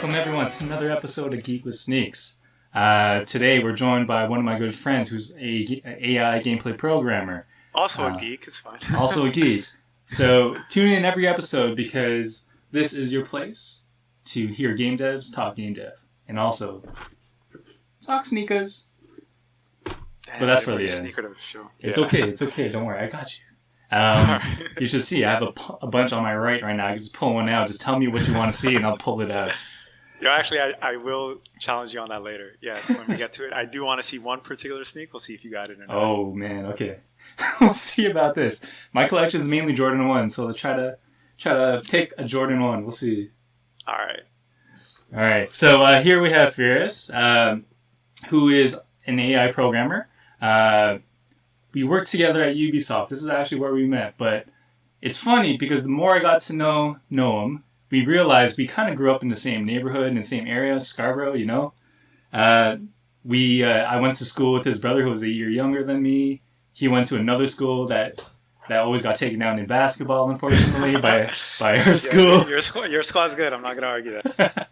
welcome everyone to another episode of Geek With Sneaks. Today we're joined by one of my good friends who's a AI gameplay programmer. Also a geek, it's fine. Also a geek. So tune in every episode because this is your place to hear game devs talk game dev. And also talk sneakers. But that's for the end. It's okay, don't worry, I got you. You should see, I have a bunch on my right now. I can just pull one out. Just tell me what you want to see, and I'll pull it out. Yeah, actually, I will challenge you on that later. Yes, when we get to it. I do want to see one particular sneak. We'll see if you got it or not. Oh, man, okay. We'll see about this. My collection is mainly Jordan 1, so try to pick a Jordan 1. We'll see. All right. So here we have Firas, who is an AI programmer. We worked together at Ubisoft. This is actually where we met, but it's funny because the more I got to know him, we realized we kind of grew up in the same neighborhood, in the same area, Scarborough, you know. I went to school with his brother who was a year younger than me. He went to another school that always got taken down in basketball, unfortunately, by our school. Your squad's good. I'm not going to argue that.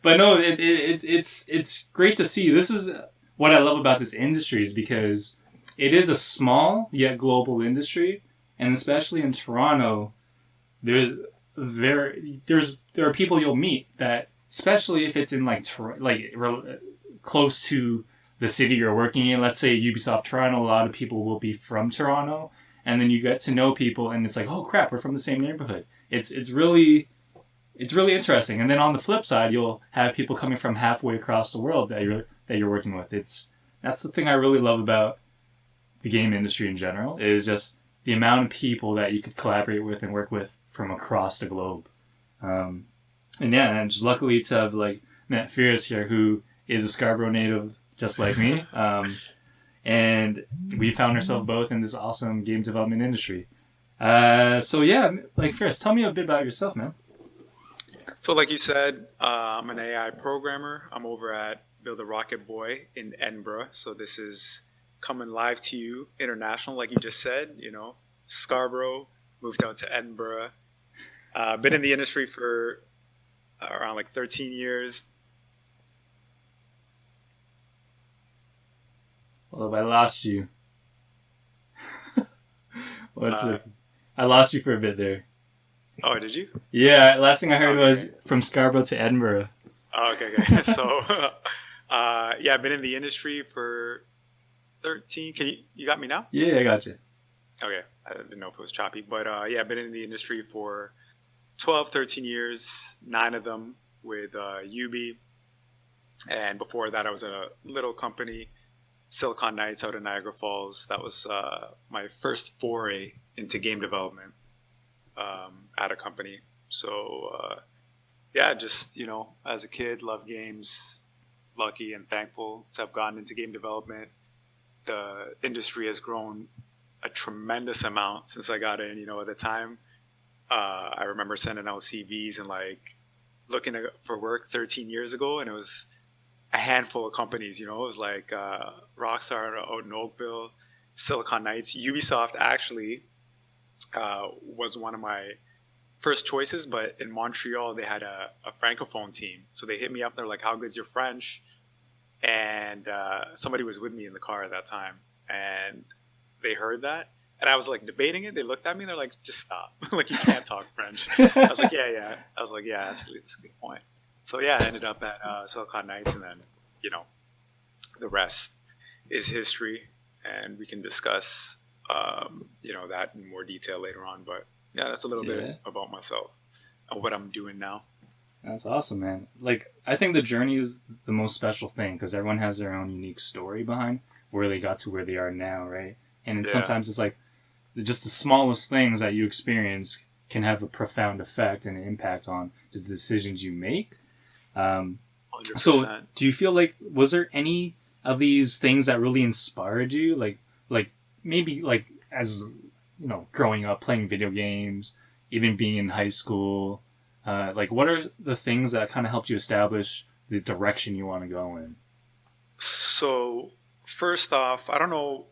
But no, it's great to see. This is what I love about this industry is because it is a small yet global industry, and especially in Toronto, there are people you'll meet that, especially if it's in close to the city you're working in. Let's say Ubisoft Toronto, a lot of people will be from Toronto, and then you get to know people, and it's like, oh crap, we're from the same neighborhood. It's really interesting. And then on the flip side, you'll have people coming from halfway across the world that you're working with. That's the thing I really love about the game industry in general, is just the amount of people that you could collaborate with and work with from across the globe. And just luckily to have met Firas here, who is a Scarborough native just like me. And we found ourselves both in this awesome game development industry. Firas, tell me a bit about yourself, man. So like you said, I'm an AI programmer. I'm over at Build a Rocket Boy in Edinburgh. So this is coming live to you international, like you just said, Scarborough, moved out to Edinburgh. Been in the industry for around 13 years. Well, I lost you. I lost you for a bit there. Oh, did you? Yeah, last thing I heard was from Scarborough to Edinburgh. Oh, okay. So, I've been in the industry for 13. You got me now? Yeah, I got you. Okay. I didn't know if it was choppy, but I've been in the industry for 12, 13 years, 9 of them with UB. And before that, I was at a little company, Silicon Knights, out in Niagara Falls. That was my first foray into game development at a company. So, as a kid, loved games, lucky and thankful to have gotten into game development. The industry has grown a tremendous amount since I got in. At the time, I remember sending out CVs and looking for work 13 years ago, and it was a handful of companies. It was Rockstar out in Oakville, Silicon Knights, Ubisoft actually was one of my first choices, but in Montreal they had a francophone team, so they hit me up. They're like, "How good's your French?" And somebody was with me in the car at that time, and they heard that, and I was debating it. They looked at me, and they're like, "Just stop! You can't talk French." I was like, "Yeah." I was like, "Yeah, that's a good point." So I ended up at Silicon Knights, and then the rest is history, and we can discuss that in more detail later on. But that's a little bit about myself and what I'm doing now. That's awesome, man. I think the journey is the most special thing because everyone has their own unique story behind where they got to where they are now, right? And sometimes it's just the smallest things that you experience can have a profound effect and an impact on just the decisions you make. 100%. So do you feel was there any of these things that really inspired you? Maybe as, growing up playing video games, even being in high school, what are the things that kind of helped you establish the direction you want to go in? So first off, I don't know,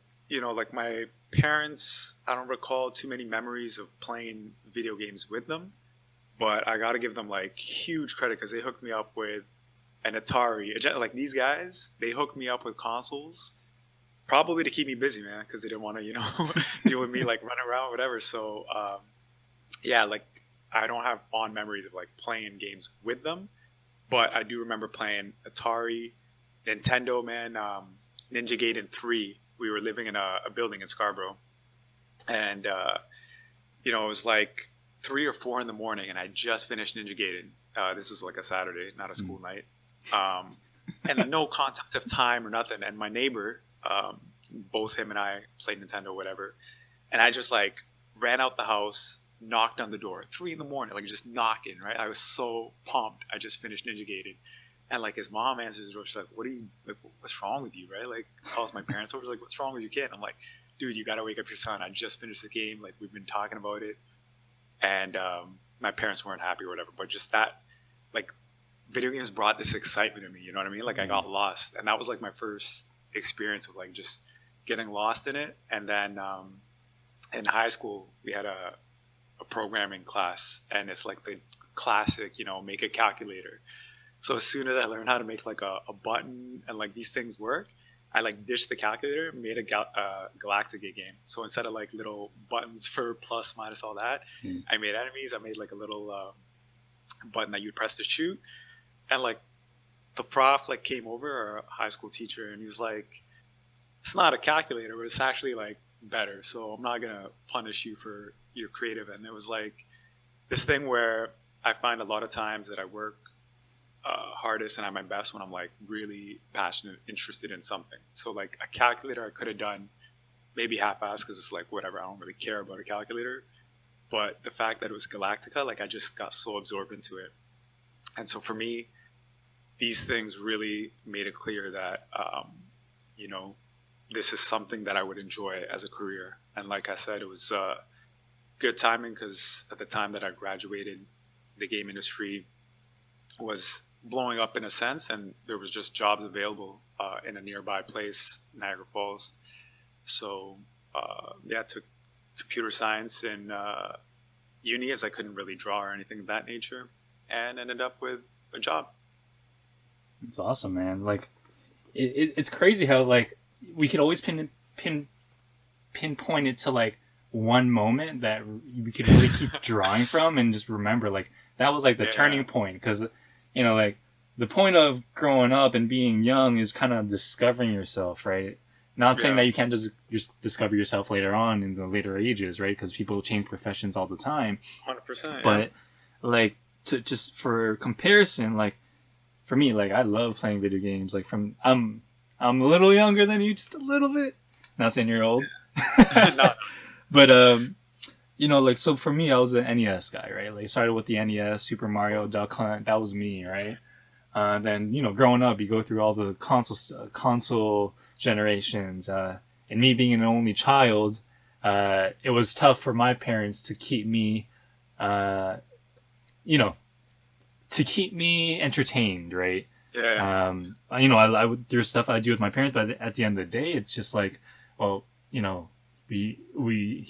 my parents, I don't recall too many memories of playing video games with them. but I got to give them like huge credit because they hooked me up with an Atari. Like these guys, they hooked me up with consoles probably to keep me busy, man, because they didn't want to, you know, deal with me like running around, whatever. So, yeah, like I don't have fond memories of like playing games with them, but I do remember playing Atari, Nintendo, man, Ninja Gaiden 3. We were living in a building in Scarborough, and you know, it was like 3 or 4 in the morning, and I just finished Ninja Gaiden. This was like a Saturday, not a school night, and no concept of time or nothing. And my neighbor, both him and I played Nintendo, whatever, and I just like ran out the house, knocked on the door, 3 in the morning, like just knocking. Right, I was so pumped. I just finished Ninja Gaiden. And like his mom answers the door. She's like, "What are you? Like, what's wrong with you?" Right? Like calls my parents over. Like, "What's wrong with your kid?" I'm like, "Dude, you gotta wake up your son. I just finished the game. Like we've been talking about it." And my parents weren't happy or whatever. But just that, like, video games brought this excitement to me. You know what I mean? Like I got lost, and that was like my first experience of like just getting lost in it. And then in high school, we had a programming class, and it's like the classic, you know, make a calculator. So as soon as I learned how to make like a button and like these things work, I like ditched the calculator, made a Galactica game. So instead of like little buttons for plus, minus, all that, I made enemies. I made like a little button that you'd press to shoot. And like the prof like came over, our high school teacher, and he was like, "It's not a calculator, but it's actually like better. So I'm not gonna punish you for your creative." And it was like this thing where I find a lot of times that I work hardest and at my best when I'm like really passionate, interested in something. So like a calculator I could have done maybe half-assed because it's like whatever, I don't really care about a calculator. But the fact that it was Galactica, like I just got so absorbed into it. And so for me, these things really made it clear that you know, this is something that I would enjoy as a career. And like I said, it was good timing because at the time that I graduated, the game industry was blowing up in a sense, and there was just jobs available in a nearby place, Niagara Falls. So yeah, I took computer science in uni as I couldn't really draw or anything of that nature, and ended up with a job. It's awesome, man. Like it's crazy how like we could always pinpoint it to like one moment that we could really keep drawing from and just remember like that was like the turning point. Because you know, like the point of growing up and being young is kind of discovering yourself, right? Not saying that you can't just discover yourself later on in the later ages, right? Because people change professions all the time. 100%. But like to just for comparison, like for me, like I love playing video games. Like I'm a little younger than you, just a little bit. Not saying you're old. No. But you know, like so for me, I was an NES guy, right? Like started with the NES, Super Mario, Duck Hunt. That was me, right? Then you know, growing up, you go through all the console generations. And me being an only child, it was tough for my parents to keep me, you know, to keep me entertained, right? Yeah. You know, I would there's stuff I do with my parents, but at the end of the day, it's just like, well, you know, he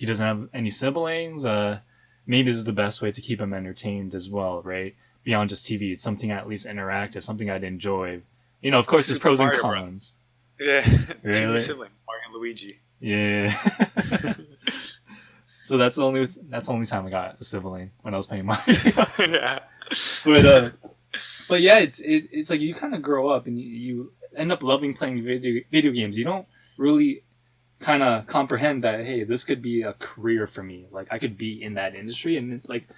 doesn't have any siblings. Maybe this is the best way to keep him entertained as well, right? Beyond just TV, it's something at least interactive, something I'd enjoy. You know, of course, there's pros and cons. Yeah, really? 2 siblings, Mario and Luigi. Yeah. So that's the only time I got a sibling, when I was playing Mario. Yeah. But yeah, it's like you kind of grow up and you end up loving playing video games. You don't really kind of comprehend that, hey, this could be a career for me. Like I could be in that industry, and it's like,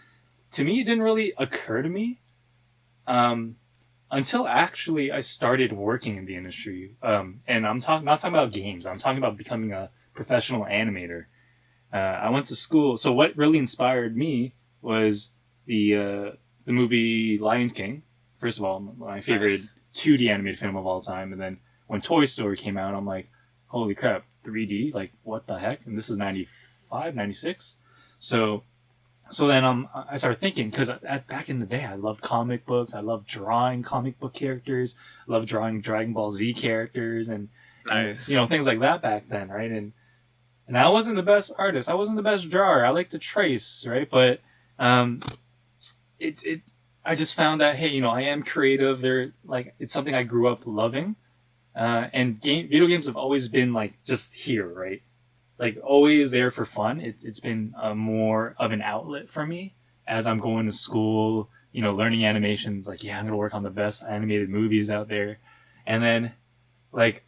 to me, it didn't really occur to me until actually I started working in the industry. And I'm not talking about games. I'm talking about becoming a professional animator. I went to school. So what really inspired me was the movie Lion King. First of all, my favorite 2D animated film of all time. And then when Toy Story came out, I'm like, holy crap, 3D? Like, what the heck? And this is 95, 96. So then I started thinking, because back in the day, I loved comic books. I loved drawing comic book characters. I loved drawing Dragon Ball Z characters and you know, things like that back then, right? And I wasn't the best artist. I wasn't the best drawer. I like to trace, right? But I just found that, hey, I am creative. They're like, it's something I grew up loving. And video games have always been like just here, right? Like always there for fun. It's been more of an outlet for me as I'm going to school, learning animations. Like, yeah, I'm gonna work on the best animated movies out there, and then like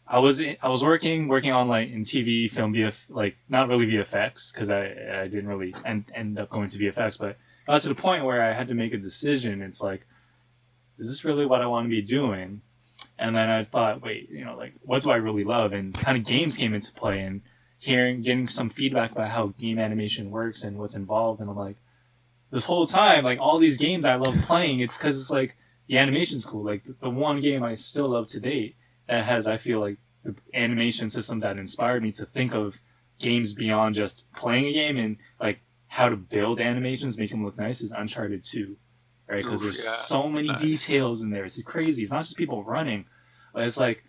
I was working on like in TV, film, like not really VFX because I didn't really end up going to VFX, but I was to the point where I had to make a decision. It's like, is this really what I want to be doing? And then I thought, wait, like what do I really love? And kind of games came into play, and getting some feedback about how game animation works and what's involved, and I'm like, this whole time, like all these games I love playing, it's because it's like the animation's cool. Like the one game I still love to date that has, I feel like, the animation systems that inspired me to think of games beyond just playing a game and like how to build animations, make them look nice, is Uncharted 2, right? Because there's so many details in there. It's crazy. It's not just people running, but it's like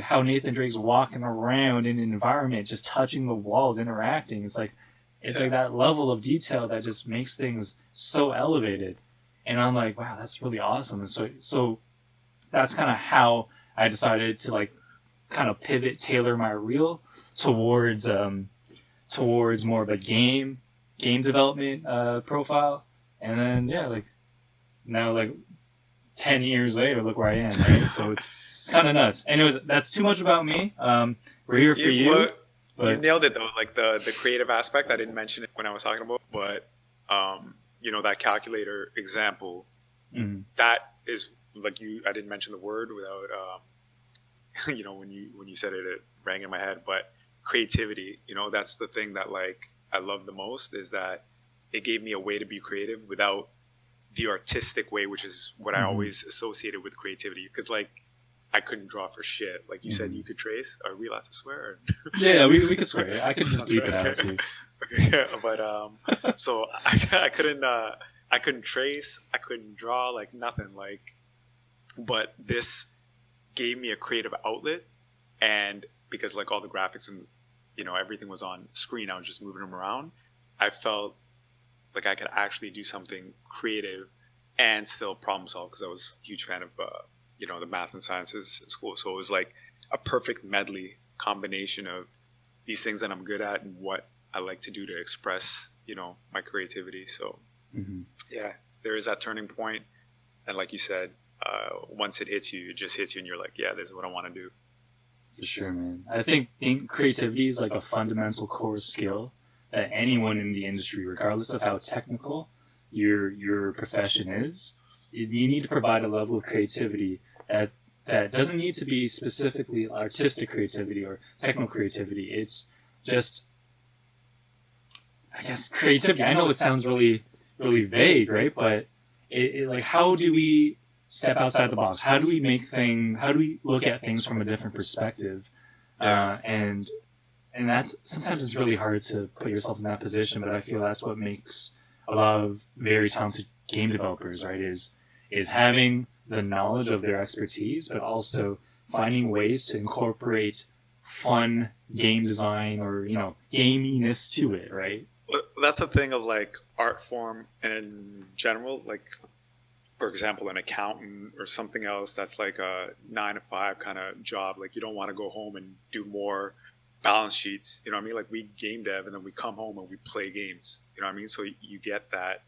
how Nathan Drake's walking around in an environment, just touching the walls, interacting. It's like that level of detail that just makes things so elevated. And I'm like, wow, that's really awesome. And so that's kind of how I decided to like kind of tailor my reel towards more of a game development profile. And then like now, like 10 years later, look where I am, right? So it's kind of nuts. Anyways, that's too much about me. We're here for you. But you nailed it though, like the creative aspect. I didn't mention it when I was talking about, but that calculator example, that is like I didn't mention the word without when you said it, it rang in my head. But creativity, that's the thing that like I love the most, is that it gave me a way to be creative without the artistic way, which is what I always associated with creativity. Because like I couldn't draw for shit. Like you said, you could trace. Are we allowed to swear? Yeah, we could swear. I could just bleep it out too. Okay, but so I couldn't trace. I couldn't draw, like nothing. Like, but this gave me a creative outlet, and because like all the graphics and everything was on screen, I was just moving them around. I felt like I could actually do something creative and still problem solve, because I was a huge fan of the math and sciences in school. So it was like a perfect medley combination of these things that I'm good at and what I like to do to express, my creativity. So yeah, there is that turning point. And like you said, once it hits you, it just hits you and you're like, yeah, this is what I want to do. For sure, man. I think creativity is like a fundamental core skill that anyone in the industry, regardless of how technical your profession is, you need to provide a level of creativity that doesn't need to be specifically artistic creativity or technical creativity. It's just, I guess, creativity. I know it sounds really, really vague, right? But it like, how do we step outside the box? How do we look at things from a different perspective? And that's, sometimes it's really hard to put yourself in that position, but I feel that's what makes a lot of very talented game developers, right? Is having the knowledge of their expertise, but also finding ways to incorporate fun game design or, gaminess to it, right? Well, that's the thing of like art form in general. Like, for example, an accountant or something else that's like a 9 to 5 kind of job. Like you don't want to go home and do more balance sheets. You know what I mean? Like we game dev and then we come home and we play games. You know what I mean? So you get that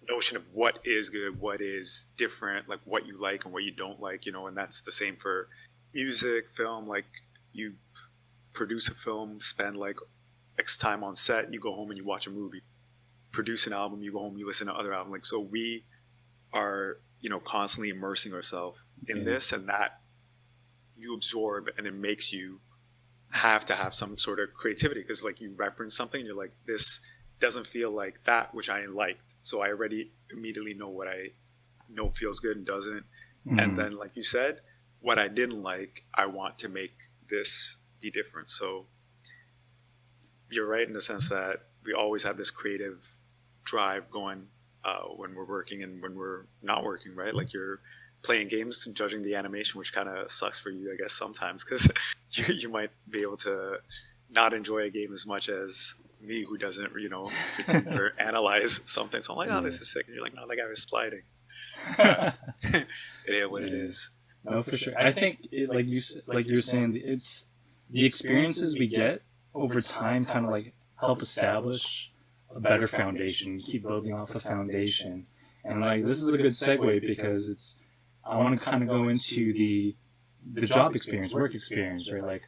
notion of what is good, what is different, like what you like and what you don't like, and that's the same for music, film. Like you produce a film, spend like X time on set, you go home and you watch a movie. Produce an album, you go home, you listen to other albums. Like, so we are, constantly immersing ourselves in this, and that you absorb, and it makes you have to have some sort of creativity, because like you reference something and you're like, this doesn't feel like that which I liked. So I already immediately know what I know feels good and doesn't. And then, like you said, what I didn't like, I want to make this be different. So you're right in the sense that we always have this creative drive going when we're working and when we're not working, right? Like you're playing games, judging the animation, which kind of sucks for you, I guess, sometimes, because you might be able to not enjoy a game as much as me who doesn't, critique or analyze something. So I'm like, oh, Yeah. this is sick. And you're like, no, that guy was sliding. It is what it is. No, for sure. I think, like you're saying, it's the experiences we get over time kind of like help establish a better foundation, keep building off a foundation. And like this is a good segue because I want to kind of go into the job experience, work experience, right?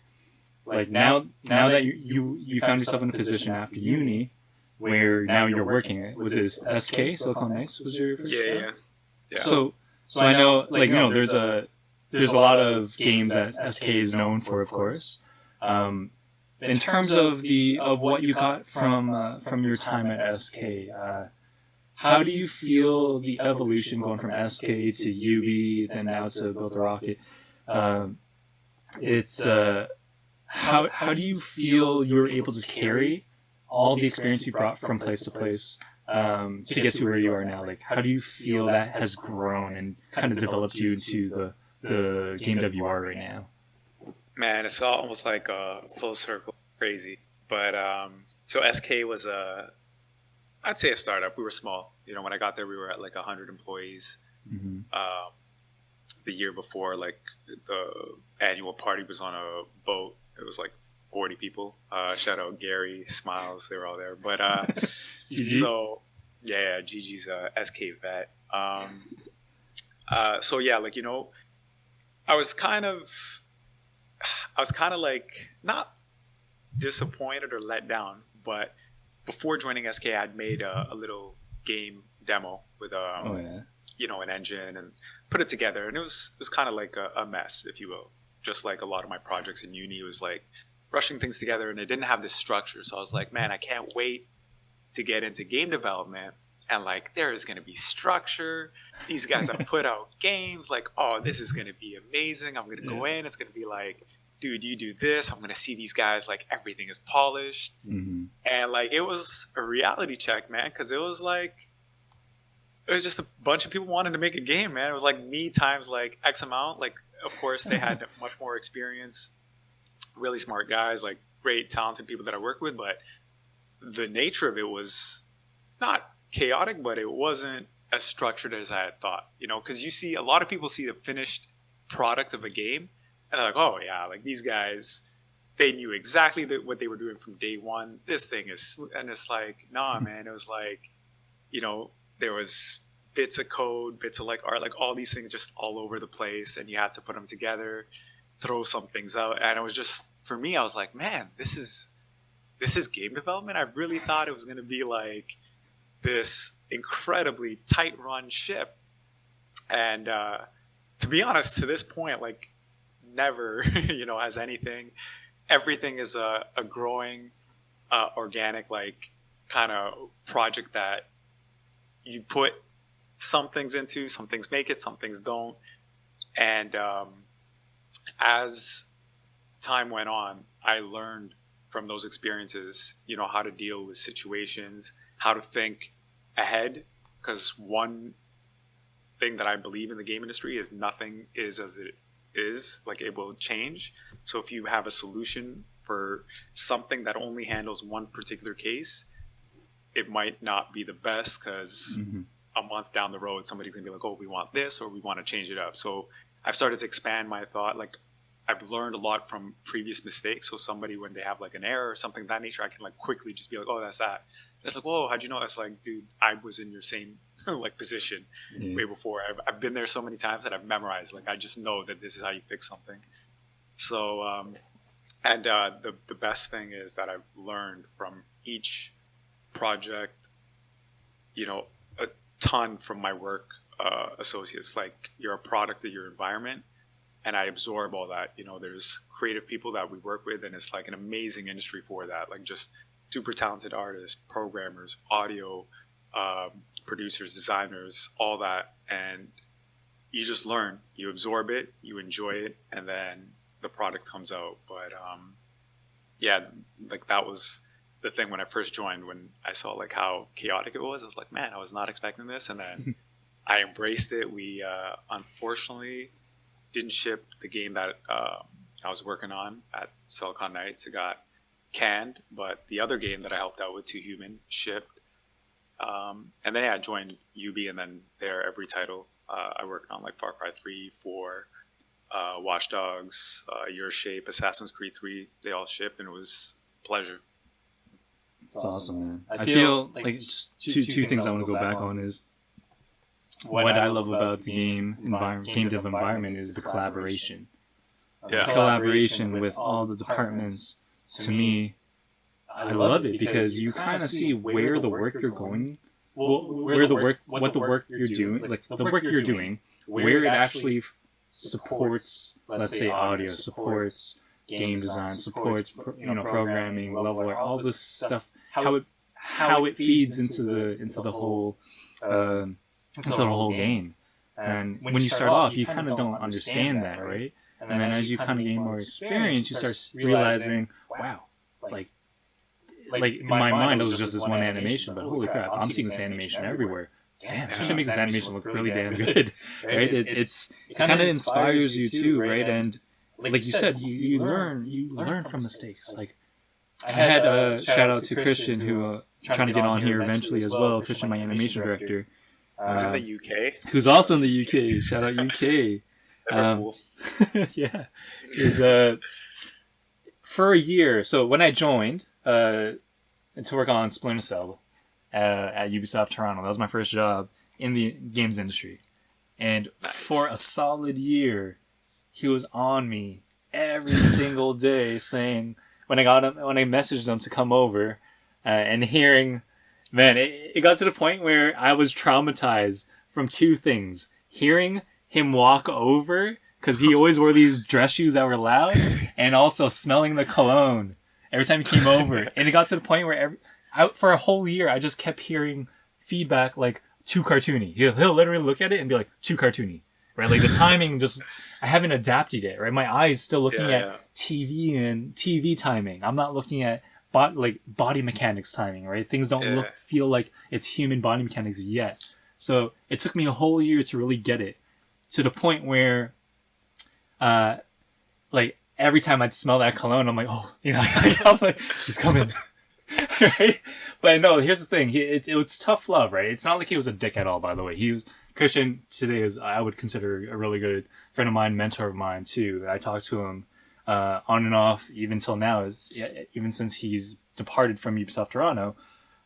Like now that you found yourself in a position after uni where now you're working. Was this SK Silicon Knights was your first job? Yeah. So I know, like, there's a lot of games that SK is known for, of course. In terms of what you got from your time at SK, how do you feel the evolution going from SK to UB, then now to Build a Rocket? How do you feel you were able to carry all the experience you brought from place to place to get to where you are now? Like, how do you feel that has grown and kind of developed you into the game dev you are right now? Man, it's almost like a full circle, crazy. But so SK was I'd say a startup. We were small. When I got there, we were at like 100 employees. Mm-hmm. The year before, like the annual party was on a boat. It was like 40 people. Shout out Gary, Smiles, they were all there. But so yeah, Gigi's a SK vet. So yeah, like I was kind of like not disappointed or let down, but before joining SK, I'd made a little game demo with an engine and put it together, and it was kind of like a mess, if you will. Just like a lot of my projects in uni, it was like rushing things together, and it didn't have this structure. So I was like, man, I can't wait to get into game development, and like there is going to be structure. These guys have put out games. Like, oh, this is going to be amazing. I'm going to go in. It's going to be like, dude, you do this. I'm going to see these guys like everything is polished, and like it was a reality check, man, because it was just a bunch of people wanting to make a game, man. It was like me times like X amount. Like, of course, they had much more experience, really smart guys, like great, talented people that I worked with. But the nature of it was not chaotic, but it wasn't as structured as I had thought, because you see a lot of people see the finished product of a game and they're like, oh, yeah, like these guys, they knew exactly what they were doing from day one. This thing is, and it's like, nah, man, it was like, there was bits of code, bits of like art, like all these things just all over the place, and you had to put them together, throw some things out. And it was just, for me, I was like, man, this is game development. I really thought it was going to be like this incredibly tight run ship. And to be honest, to this point, like never, has anything. Everything is a growing, organic, like kind of project that you put some things into, some things make it, some things don't. And as time went on, I learned from those experiences, how to deal with situations, how to think ahead. Because one thing that I believe in the game industry is nothing is as it is, like it will change. So if you have a solution for something that only handles one particular case, it might not be the best because a month down the road, somebody's gonna be like, oh, we want this, or we want to change it up. So I've started to expand my thought. Like I've learned a lot from previous mistakes. So somebody, when they have like an error or something of that nature, I can like quickly just be like, oh, that's that. And it's like, whoa, how'd you know? That's like, dude, I was in your same like position way before. I've been there so many times that I've memorized. Like I just know that this is how you fix something. So and the best thing is that I've learned from each project, a ton from my work associates. Like you're a product of your environment, and I absorb all that. There's creative people that we work with, and it's like an amazing industry for that. Like just super talented artists, programmers, audio producers, designers, all that. And you just learn, you absorb it, you enjoy it, and then the product comes out. But yeah, like that was the thing when I first joined, when I saw like how chaotic it was. I was like, man, I was not expecting this. And then I embraced it. We unfortunately didn't ship the game that I was working on at Silicon Knights. It got canned, but the other game that I helped out with, Two Human, shipped. And then I joined UB, and then there every title I worked on, like Far Cry 3, 4, Watch Dogs, Your Shape, Assassin's Creed 3, they all shipped, and it was a pleasure. It's awesome, man. I feel like just two things I want to go back on is what I love about the game dev environment is the collaboration. Yeah. Collaboration with all the departments, to me, I love it because you kind of see where the work you're going, what the work you're doing, like the work you're doing, where it actually supports, let's say, audio, supports game design, supports programming, level art, all this stuff, how it feeds into the whole game. And when you start off, you kind of don't understand that, right? And then as you kind of gain more experience, you start realizing, wow, like in my mind, it was just this one animation, but holy crap, I'm seeing this animation everywhere. Damn, I should make this animation look really damn good, right? It kind of inspires you too, right? And like you said, you learn from mistakes. Like I had a shout out to Christian, who trying to get on here eventually as well. Christian, my animation director, who's in the UK, who's also in the UK. Shout out UK. Yeah, is for a year. So when I joined to work on Splinter Cell at Ubisoft Toronto, that was my first job in the games industry, and for a solid year, he was on me every single day, saying when I messaged him to come over, and hearing, man, it got to the point where I was traumatized from two things: hearing him walk over, because he always wore these dress shoes that were loud, and also smelling the cologne every time he came over. And it got to the point where for a whole year, I just kept hearing feedback like, too cartoony. He'll literally look at it and be like, too cartoony, right? Like the timing I haven't adapted it, right? My eyes still looking at TV and TV timing. I'm not looking at body mechanics timing, right? Things don't feel like it's human body mechanics yet. So it took me a whole year to really get it, to the point where, like every time I'd smell that cologne, I'm like, oh, I'm like, he's coming, right? But no, here's the thing. It was tough love, right? It's not like he was a dick at all, by the way. Christian today I would consider a really good friend of mine, mentor of mine too. I talk to him on and off even till now, even since he's departed from Ubisoft Toronto.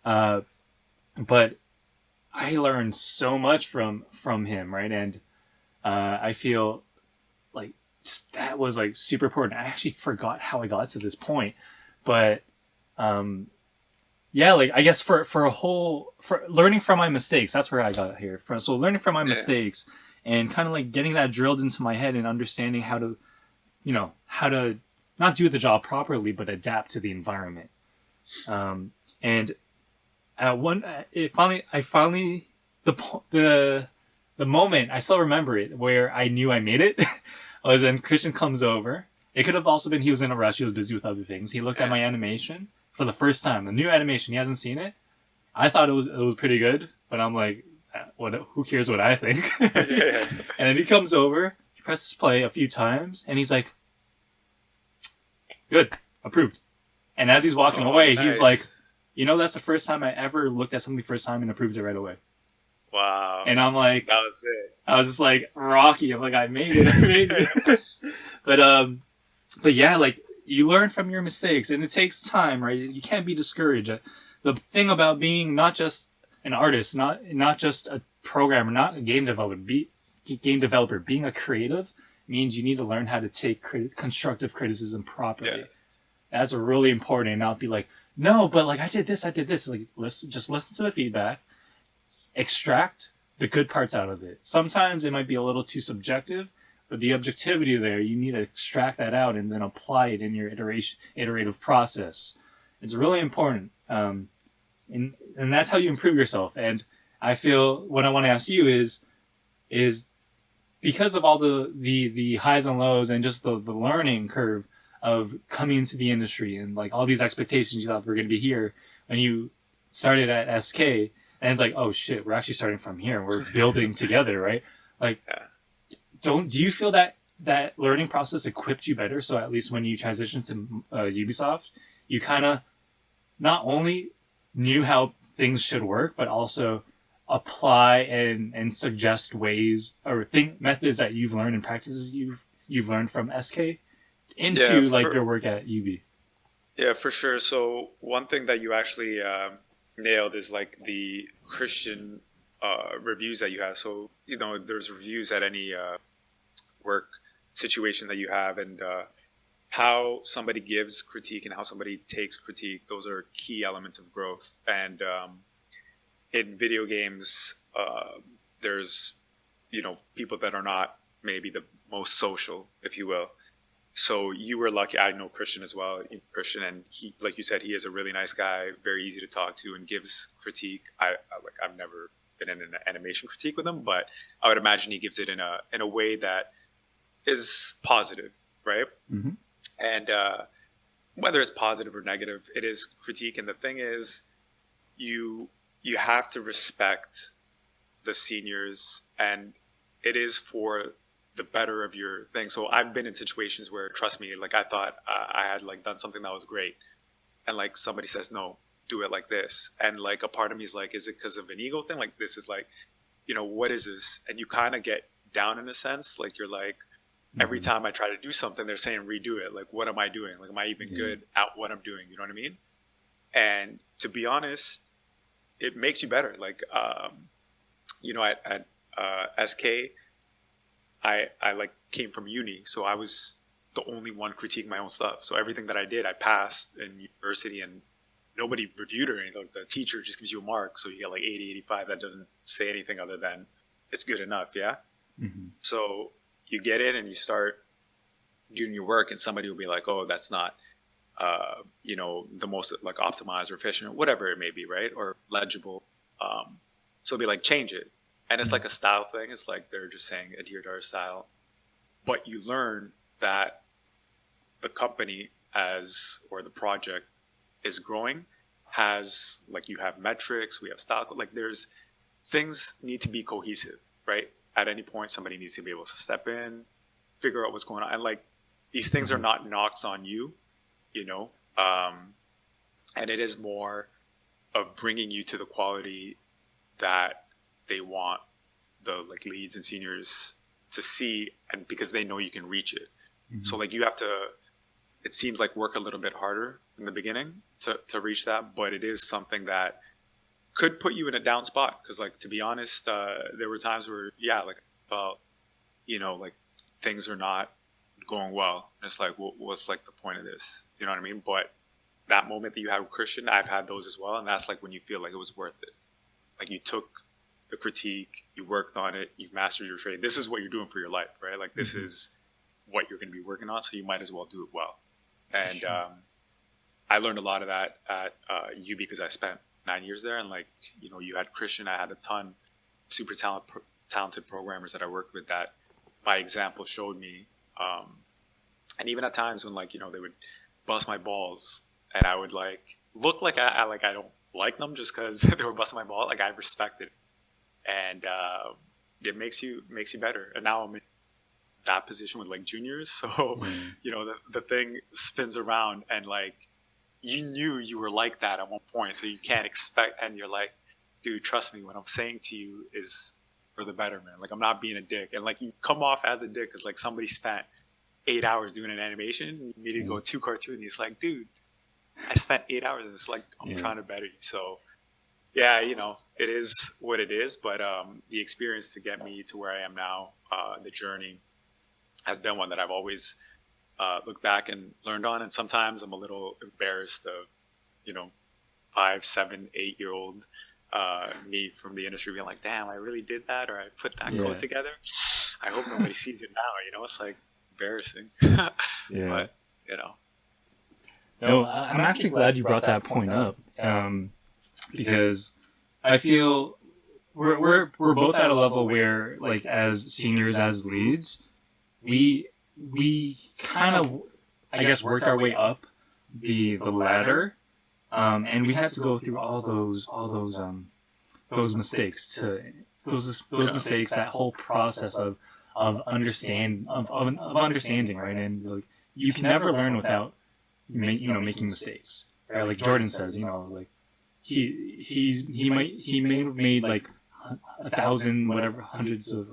But I learned so much from him, right? And I feel like just that was like super important. I actually forgot how I got to this point, but yeah, like I guess for learning from my mistakes, that's where I got here from. So learning from my mistakes and kind of like getting that drilled into my head and understanding how to not do the job properly, but adapt to the environment. And at the moment, I still remember it, where I knew I made it, was when Christian comes over. It could have also been he was in a rush, he was busy with other things. He looked at my animation for the first time, the new animation, he hasn't seen it. I thought it was pretty good, but I'm like, who cares what I think? And then he comes over, he presses play a few times, and he's like, good, approved. And as he's walking away, nice. He's like, that's the first time I ever looked at something the first time and approved it right away. Wow. And I'm like, that was it. I was just like, Rocky. I'm like, I made it. But yeah, like you learn from your mistakes, and it takes time, right? You can't be discouraged. The thing about being not just an artist, not just a programmer, not a game developer, being a creative means you need to learn how to take constructive criticism properly. Yes. That's really important, and not be like, no, but like I did this. Like, listen to the feedback, extract the good parts out of it. Sometimes it might be a little too subjective, but the objectivity there, you need to extract that out and then apply it in your iterative process. It's really important. And that's how you improve yourself. And I feel what I want to ask you is because of all the highs and lows and just the learning curve of coming into the industry and like all these expectations you thought were going to be here when you started at SK, and it's like, oh shit, we're actually starting from here and we're building together, right? Like, do you feel that learning process equipped you better? So at least when you transition to Ubisoft, you kind of not only knew how things should work, but also apply and suggest ways or think methods that you've learned and practices you've learned from SK into your work at UB. Yeah, for sure. So one thing that you actually nailed is like the Christian reviews that you have. So, there's reviews at any work situation that you have, and how somebody gives critique and how somebody takes critique. Those are key elements of growth. And in video games, there's, people that are not maybe the most social, if you will. So you were lucky. I know Christian as well, Christian, and he, like you said, he is a really nice guy, very easy to talk to, and gives critique. I've never been in an animation critique with him, but I would imagine he gives it in a way that is positive, right? Mm-hmm. And whether it's positive or negative, it is critique. And the thing is, you have to respect the seniors, and it is for the better of your thing. So I've been in situations where, trust me, like I thought I had like done something that was great, and like somebody says, no, do it like this, and like a part of me is like, is it because of an ego thing? Like, this is like, what is this? And you kind of get down in a sense, like you're like, every time I try to do something, they're saying redo it. Like, what am I doing? Like, am I even good at what I'm doing? You know what I mean? And to be honest, it makes you better. Like, at SK, I like came from uni, so I was the only one critiquing my own stuff. So everything that I did, I passed in university, and nobody reviewed or anything. Like, the teacher just gives you a mark, so you get like 80, 85. That doesn't say anything other than it's good enough, yeah? Mm-hmm. So you get in and you start doing your work, and somebody will be like, oh, that's not, the most like optimized or efficient or whatever it may be, right? Or legible. So it'll be like, change it. And it's like a style thing. It's like they're just saying adhere to our style. But you learn that the company or the project is growing, has like, you have metrics, we have style, like there's things need to be cohesive, right? At any point, somebody needs to be able to step in, figure out what's going on. And like, these things are not knocks on you, and it is more of bringing you to the quality that they want the like leads and seniors to see, and because they know you can reach it. Mm-hmm. So like, you have to, it seems like, work a little bit harder in the beginning to reach that, but it is something that could put you in a down spot. Because like, to be honest, there were times where like I felt, like things are not going well, and it's like, what's like the point of this? You know what I mean? But that moment that you had with Christian, I've had those as well, and that's like when you feel like it was worth it. Like, you took the critique, you worked on it, you've mastered your trade. This is what you're doing for your life, right? Like, this is what you're going to be working on, so you might as well do it well. And sure. I learned a lot of that at UB because I spent 9 years there, and like, you had Christian, I had a ton super talented programmers that I worked with that by example showed me, and even at times when like, they would bust my balls, and I would like look like I don't like them just because they were busting my ball. Like, I respected it, and it makes you better. And now I'm in that position with like juniors, so the thing spins around, and like, you knew you were like that at one point, so you can't expect, and you're like, dude, trust me, what I'm saying to you is for the betterment. Like, I'm not being a dick. And like, you come off as a dick because like somebody spent 8 hours doing an animation, and you need to go too cartoony. It's like, dude, I spent 8 hours, and it's like, I'm trying to better you. So yeah, it is what it is. But the experience to get me to where I am now, the journey has been one that I've always looked back and learned on. And sometimes I'm a little embarrassed of, 5, 7, 8-year-old me from the industry being like, damn, I really did that, or I put that code together. I hope nobody sees it now. It's like embarrassing. But no, I'm actually glad you brought that point up, because I feel we're both at a level where, like, as seniors, as leads, we kind of, I guess, worked our way up the ladder, and we had to go through all those mistakes that whole process of understanding, right? And like, you can never learn without making mistakes, right? Like Jordan says, like he may have made like 1,000, whatever, not hundreds of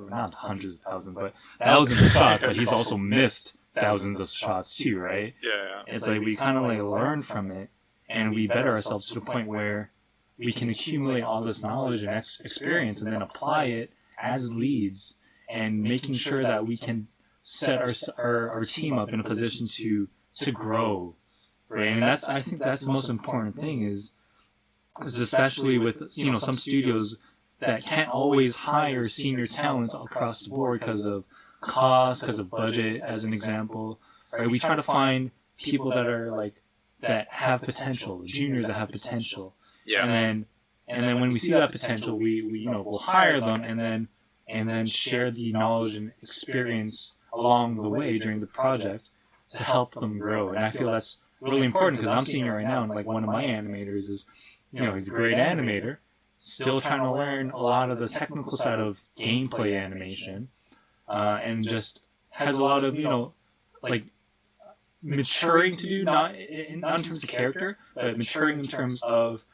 thousands, but thousands of shots, but he's also missed thousands of shots too, right? Yeah. It's like we kind of like learn from it, and we better ourselves to the point where we can accumulate all this knowledge and experience and then apply it as leads, and making sure that we can set our team up in a position to grow, right? And I think that's the most important thing is especially with some studios that can't always hire senior talent across the board because of cost, because of budget, as an example, right? We try to find people that are like that have potential, juniors that have potential, Yeah. and then when we see that potential, we we'll hire them, and then share the knowledge and experience along the way during the project to help them grow. And I feel that's really important because I'm seeing it right now, and like one of my animators is, he's a great animator, still trying to learn a lot of the technical side of gameplay animation, and just has a lot of like maturing to do, not in terms of character, but maturing in terms of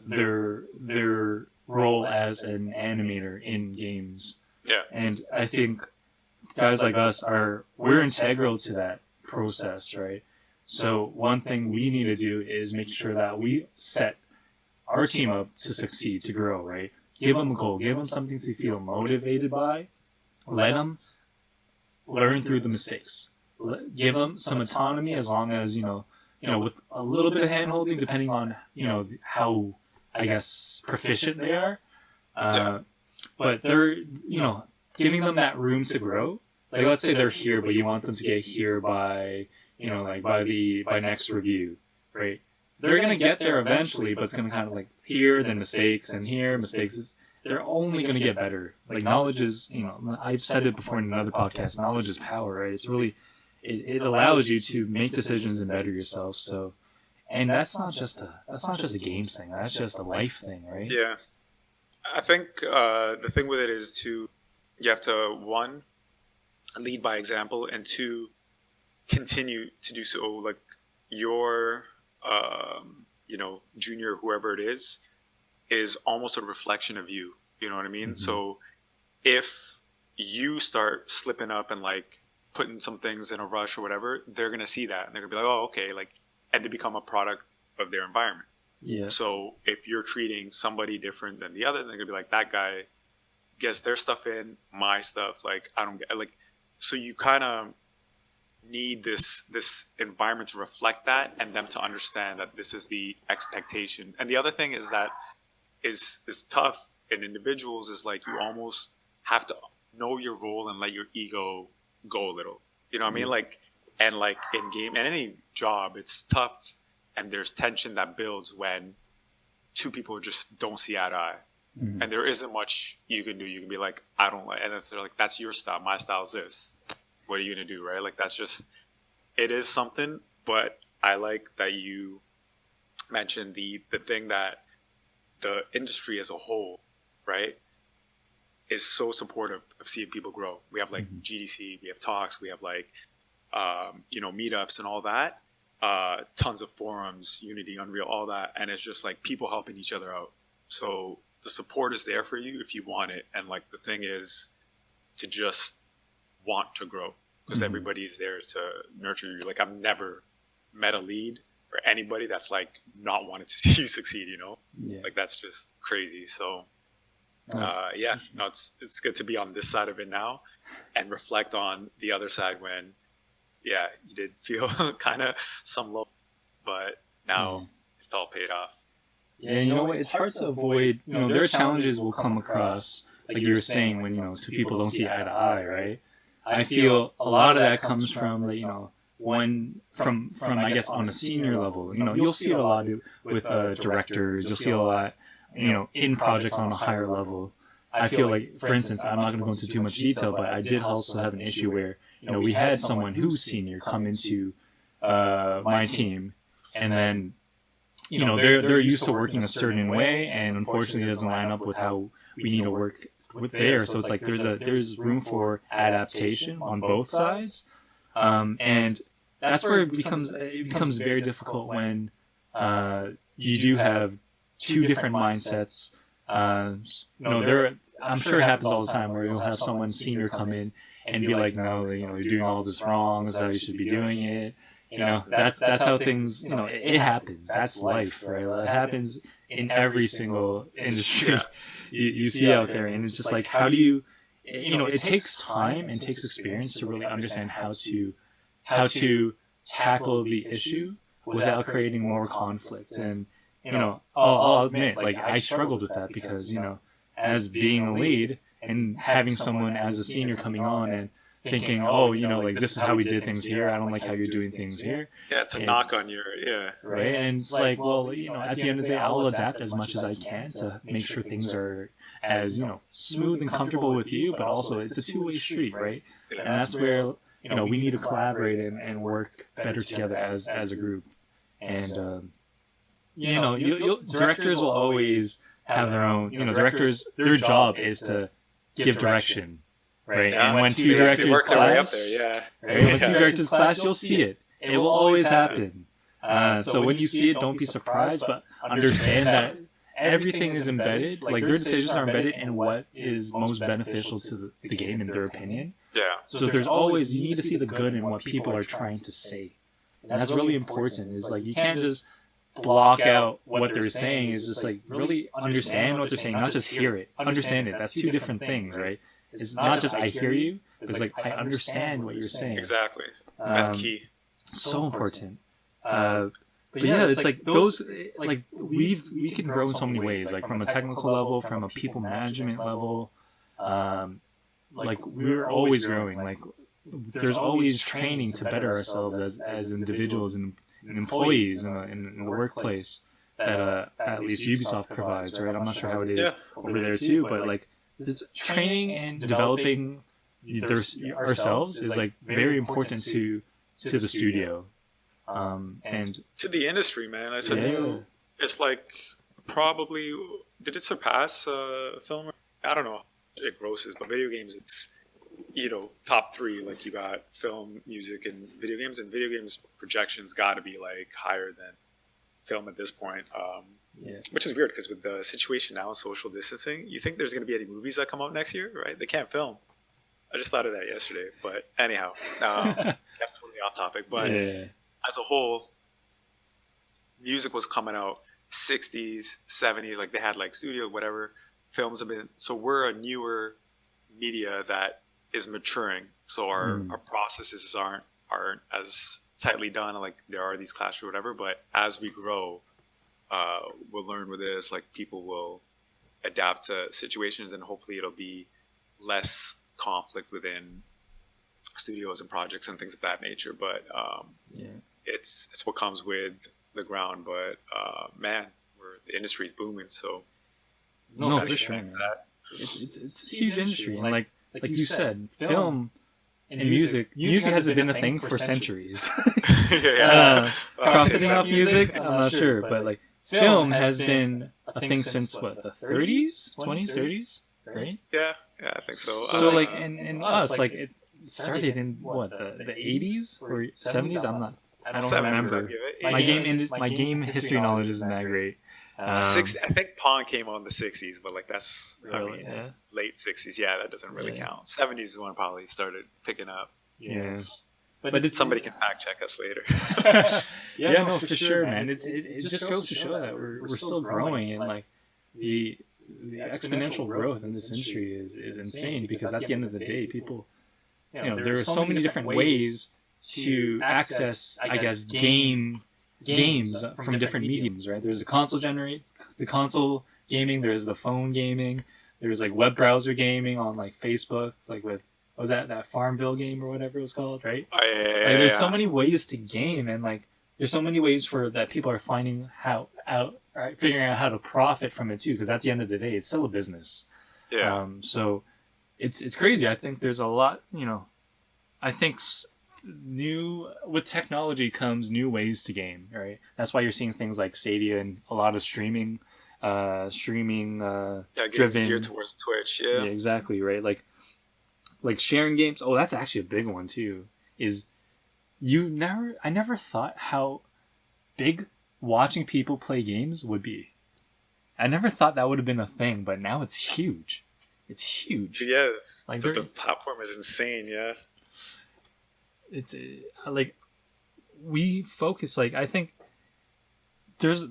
their role as an animator in games. Yeah. And I think guys like us we're integral to that process, right? So one thing we need to do is make sure that we set our team up to succeed, to grow, right? Give them a goal, give them something to feel motivated by, let them learn through the mistakes, give them some autonomy, as long as, with a little bit of hand-holding, depending on, how, I guess, proficient they are. But they're, giving them that room to grow. Like, let's say they're here, but you want them to get here by, by next review, right? They're going to get there eventually, but it's going to kind of like here, then mistakes, and here, mistakes. They're only going to get better. Like, knowledge is, I've said it before in another podcast, knowledge is power, right? It's really, it allows you to make decisions and better yourself. So, and that's not just a games thing. That's just a life thing, right? Yeah. I think the thing with it is you have to, one, lead by example, and two, continue to do so. Like your, junior, whoever it is almost a reflection of you. You know what I mean? Mm-hmm. So if you start slipping up and like putting some things in a rush or whatever, they're going to see that and they're going to be like, oh, okay. Like, and they become a product of their environment. Yeah. So if you're treating somebody different than the other, they're going to be like, that guy gets their stuff in, my stuff, like, I don't get, like, so you kind of need this environment to reflect that, and them to understand that this is the expectation. And the other thing is that is tough in individuals is like, you almost have to know your role and let your ego go a little, you know what I mean? Like, and like in game and any job, it's tough, and there's tension that builds when two people just don't see eye to eye. Mm-hmm. And there isn't much you can do. You can be like, I don't like, and it's like, that's your style, my style is this, what are you gonna do, right? Like, that's just, it is something. But I like that you mentioned the thing that the industry as a whole, right, is so supportive of seeing people grow. We have like GDC, we have talks, we have like meetups and all that, tons of forums, Unity, Unreal, all that, and it's just like people helping each other out. So the support is there for you if you want it, and like the thing is to just want to grow, because everybody's there to nurture you. Like, I've never met a lead or anybody that's like not wanted to see you succeed, like that's just crazy. So it's good to be on this side of it now and reflect on the other side when you did feel kind of some low, but now it's all paid off. Yeah, it's hard to avoid, there are challenges we'll come across, like you were saying, when, two people don't see eye to eye, right? I feel a lot of that comes from, like, from I guess on a senior level, you'll see it a lot with directors, you'll see it a lot, in projects on a higher level. I feel like, for instance, I'm not going to go into too much detail, but I did also have an issue where, we had someone who's senior come into my team, and then, they're used to working a certain way, and unfortunately it doesn't line up with how we need to work with theirs. So it's like there's room for adaptation on both sides, and that's where it becomes very difficult when you do have two different mindsets. I'm sure it happens all the time where you'll have someone senior come in and be like, no, you're doing all this wrong. This is how you should be doing it. That's how things, it happens. That's life, right? It happens in every single industry you see out there. And it's just like, how do you, it takes time and takes experience to really understand how to tackle the issue without creating more conflict. And, I'll admit, like, I struggled with that because, as being a lead and having someone as a senior coming on and thinking, like, this is how we did things here. I don't like how you're doing things here. Yeah, it's a knock on your, Right? And it's like, well, at the end of the day, I'll adapt as much as I can to make sure things are as, smooth and comfortable with you, but also it's a two-way street, right? And that's where, we need to collaborate and work better together as a group. And, directors will always have their own, directors, their job is to give direction. Right, and when two directors clash, when two directors clash, you'll see it. It will always happen. So when you see it, don't be surprised, but understand that everything is embedded. Like, their decisions are embedded in what is most beneficial to the game, in their opinion. Yeah. So there's always, you need to see the good in what people are trying to say. And that's really important. Is like, you can't just block out what they're saying. Is just like, really understand what they're saying, not just hear it. Understand it. That's two different things, right? It's not just I hear you. It's like I understand what you're saying. Exactly. That's key. So important. But yeah, it's like those. Like we can grow in so many ways. Like from a technical level, from a people management level. Like we're always growing. Like there's always training to better ourselves as individuals and employees in the workplace that at least Ubisoft provides. Right. I'm not sure how it is over there too, but like. Training and developing ourselves is like very important to the studio, and to the industry, man. I said, it's like probably did it surpass film? I don't know how it grosses, but video games, it's top three. Like you got film, music, and video games projections got to be like higher than film at this point. Which is weird because with the situation now, social distancing, you think there's going to be any movies that come out next year, right? They can't film. I just thought of that yesterday. But anyhow, that's totally off topic. But as a whole, music was coming out 60s, 70s. Like they had like studio, whatever. Films have been. So we're a newer media that is maturing. So our processes aren't as tightly done. Like there are these clashes or whatever. But as we grow, we'll learn with this, like people will adapt to situations and hopefully it'll be less conflict within studios and projects and things of that nature. But it's what comes with the ground. But man, the industry's booming. So no, for sure. It's a huge industry. And like you said, film and music has been a thing for centuries. Profiting off music, I'm not sure, but like film has been a thing since what, the 30s, 20s, 30s, right? Yeah, I think so. So like, and us, like it started in what, the 80s or 70s? I don't remember. My game history knowledge isn't that great. I think Pong came on the 60s, but like that's really, late 60s. Yeah, that doesn't really count. 70s is when it probably started picking up. Yeah. But somebody can fact check us later. No, for sure, man. It just goes to show that we're still growing, and like the exponential growth in this industry is insane. Because at the end of the day, people, there are so many different ways to access, I guess, games from different mediums, right? There's the console gaming. There's the phone gaming. There's like web browser gaming on like Facebook, like with. Was that Farmville game or whatever it was called, right? There's so many ways to game, and like there's so many ways that people are finding figuring out how to profit from it too. Because at the end of the day, it's still a business. Yeah. So it's crazy. I think there's a lot. I think with technology comes new ways to game. Right. That's why you're seeing things like Stadia and a lot of streaming driven geared towards Twitch. Yeah, exactly. Right. Like sharing games. Oh, that's actually a big one too. Is I never thought how big watching people play games would be. I never thought that would have been a thing, but now it's huge. It's huge. Yes. Like the platform is insane. Yeah. It's like we focus. Like I think there's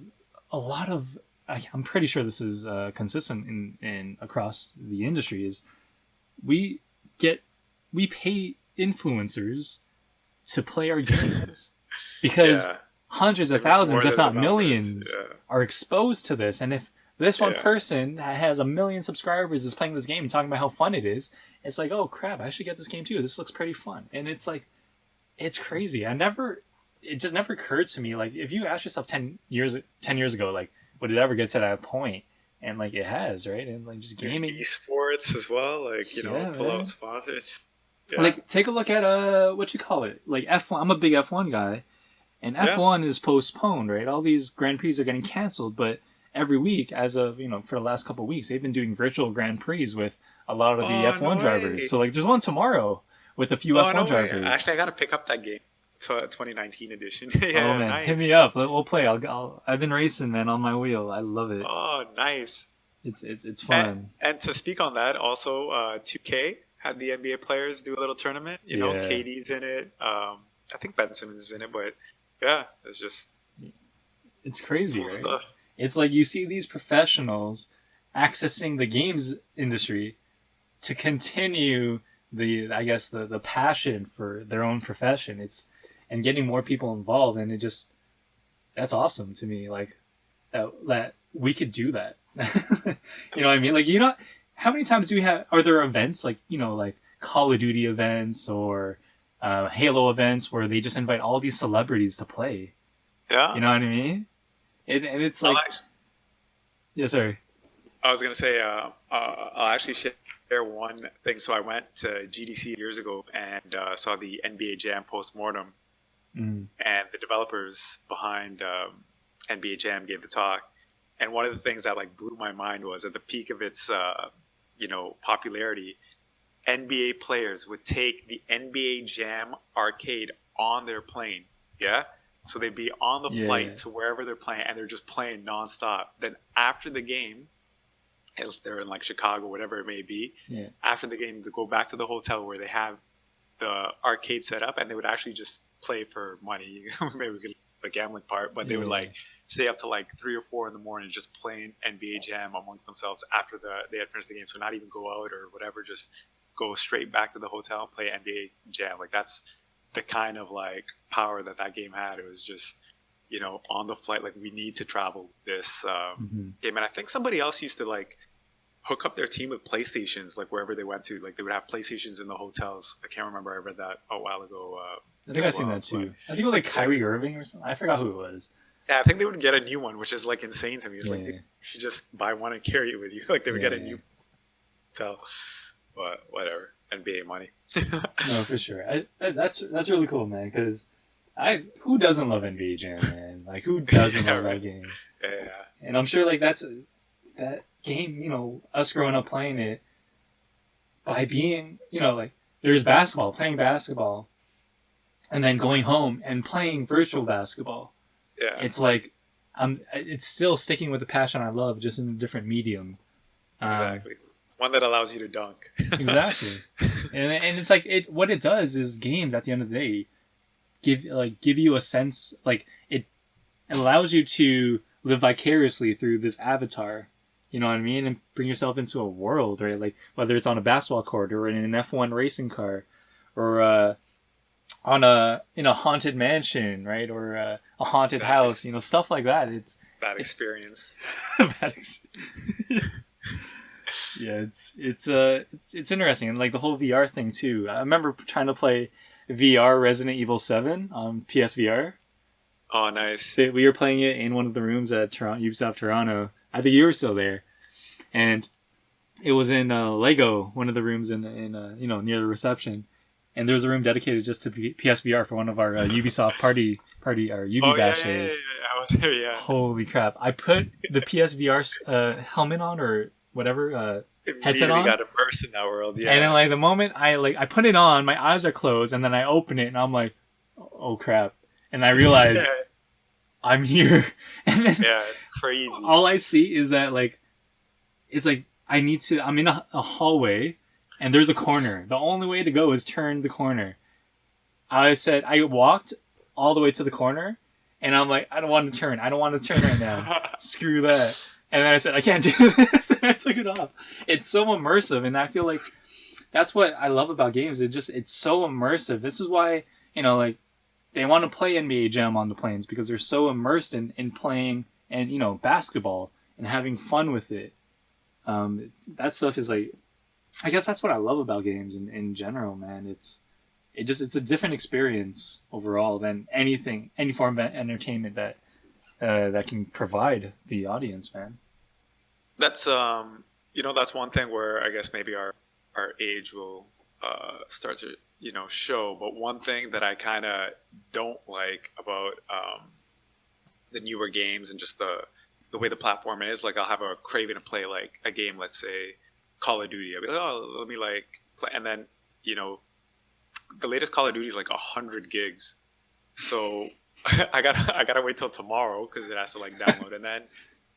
a lot of. I'm pretty sure this is consistent in across the industry. Is we pay influencers to play our games because hundreds of thousands, if not millions, are exposed to this. And if this one person that has 1 million subscribers is playing this game and talking about how fun it is, it's like, oh crap, I should get this game too. This looks pretty fun. And it's like, it's crazy. It just never occurred to me. Like, if you ask yourself 10 years ago, like, would it ever get to that point? And like, it has, right? And like, just gaming, esports as well. Like, pull out sponsors. Yeah. Like, take a look at what you call it, like F1. I'm a big F1 guy, and F1 is postponed, right? All these Grand Prix are getting canceled, but every week, as of for the last couple of weeks, they've been doing virtual Grand Prix with a lot of the F1 drivers. So like, there's one tomorrow with a few F1 drivers. Actually, I gotta pick up that game. 2019 edition. Oh man, nice. Hit me up. We'll play. I've been racing, man, on my wheel. I love it. Oh, nice. It's fun. And to speak on that, also 2K had the NBA players do a little tournament. KD's in it. I think Ben Simmons is in it, but yeah, it's crazy, cool right? Stuff. It's like you see these professionals accessing the games industry to continue the passion for their own profession. And getting more people involved, and that's awesome to me. Like that we could do that. You know what I mean? Like, how many times are there events like like Call of Duty events or Halo events where they just invite all these celebrities to play? Yeah, you know what I mean? And it's like, yes, sir. I was gonna say I'll actually share one thing. So I went to GDC years ago and saw the NBA Jam postmortem. And the developers behind NBA Jam gave the talk, and one of the things that like blew my mind was at the peak of its popularity, NBA players would take the NBA Jam arcade on their plane. Yeah, so they'd be on the flight to wherever they're playing, and they're just playing nonstop. Then after the game, if they're in like Chicago, whatever it may be, after the game, they go back to the hotel where they have the arcade set up, and they would actually just play for money. Maybe we could the gambling part, but they would like stay up to like 3 or 4 in the morning just playing NBA Jam amongst themselves after they had finished the game. So not even go out or whatever, just go straight back to the hotel and play NBA Jam. Like that's the kind of like power that game had. It was just on the flight, like we need to travel this game. And I think somebody else used to like hook up their team with PlayStations, like wherever they went to. Like they would have PlayStations in the hotels. I can't remember. I read that a while ago. I think I've seen that too. I think it was like Kyrie Irving or something. I forgot who it was. Yeah, I think they would get a new one, which is like insane to me. It's like you should just buy one and carry it with you. Like they would get a new hotel, but whatever. NBA money. No, for sure. That's really cool, man. Because who doesn't love NBA Jam, man? Like who doesn't love that game? Yeah. And I'm sure like that game. Us growing up playing it by being like there's playing basketball. And then going home and playing virtual basketball. Yeah. It's like it's still sticking with the passion I love, just in a different medium. Exactly. One that allows you to dunk. Exactly. And it's like what it does is games at the end of the day give you a sense, like it allows you to live vicariously through this avatar. You know what I mean? And bring yourself into a world, right? Like whether it's on a basketball court or in an F1 racing car or in a haunted mansion, right? Or a haunted house, stuff like that. It's bad experience. Yeah, it's interesting, and like the whole VR thing too. I remember trying to play VR Resident Evil 7 on PSVR. Oh, nice. We were playing it in one of the rooms at Ubisoft Toronto. I think you were still there, and it was in Lego, one of the rooms in near the reception. And there was a room dedicated just to PSVR for one of our Ubisoft party our Ubi Bash days. Yeah, I was there. Yeah. Holy crap! I put the PSVR helmet on or whatever headset on. Got immersed in that world. Yeah. And then like the moment I put it on, my eyes are closed, and then I open it, and I'm like, oh crap. And I realized I'm here. And then Yeah, it's crazy. all I see is that like, it's like, I'm in a hallway and there's a corner. The only way to go is turn the corner. I walked all the way to the corner and I'm like, I don't want to turn right now. Screw that. And then I said, I can't do this. And I took it off. It's so immersive. And I feel like that's what I love about games. It's so immersive. This is why, like, they want to play NBA Jam on the planes because they're so immersed in playing and, basketball and having fun with it. That stuff is like, I guess that's what I love about games in general, man. It's a different experience overall than any form of entertainment that can provide the audience, man. That's that's one thing where I guess maybe our age will start to show. But one thing that I kind of don't like about the newer games and just the way the platform is, like I'll have a craving to play like a game, let's say Call of Duty. I'll be like, oh, let me like play, and then the latest Call of Duty is like 100 gigs, so I gotta wait till tomorrow because it has to like download, and then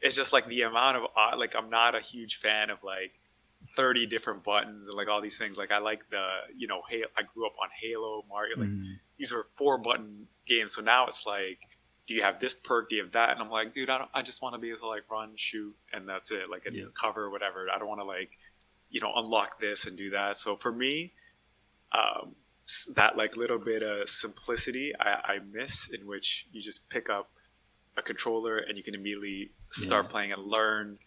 it's just like the amount of like I'm not a huge fan of like 30 different buttons and like all these things. Like I like the Halo. I grew up on Halo, Mario. Like these were 4-button games, so now it's like, do you have this perk? Do you have that? And I'm like, dude, I just want to be able to like run, shoot, and that's it. Like a cover, whatever. I don't want to like unlock this and do that. So for me, that like little bit of simplicity I miss, in which you just pick up a controller and you can immediately start playing and learn.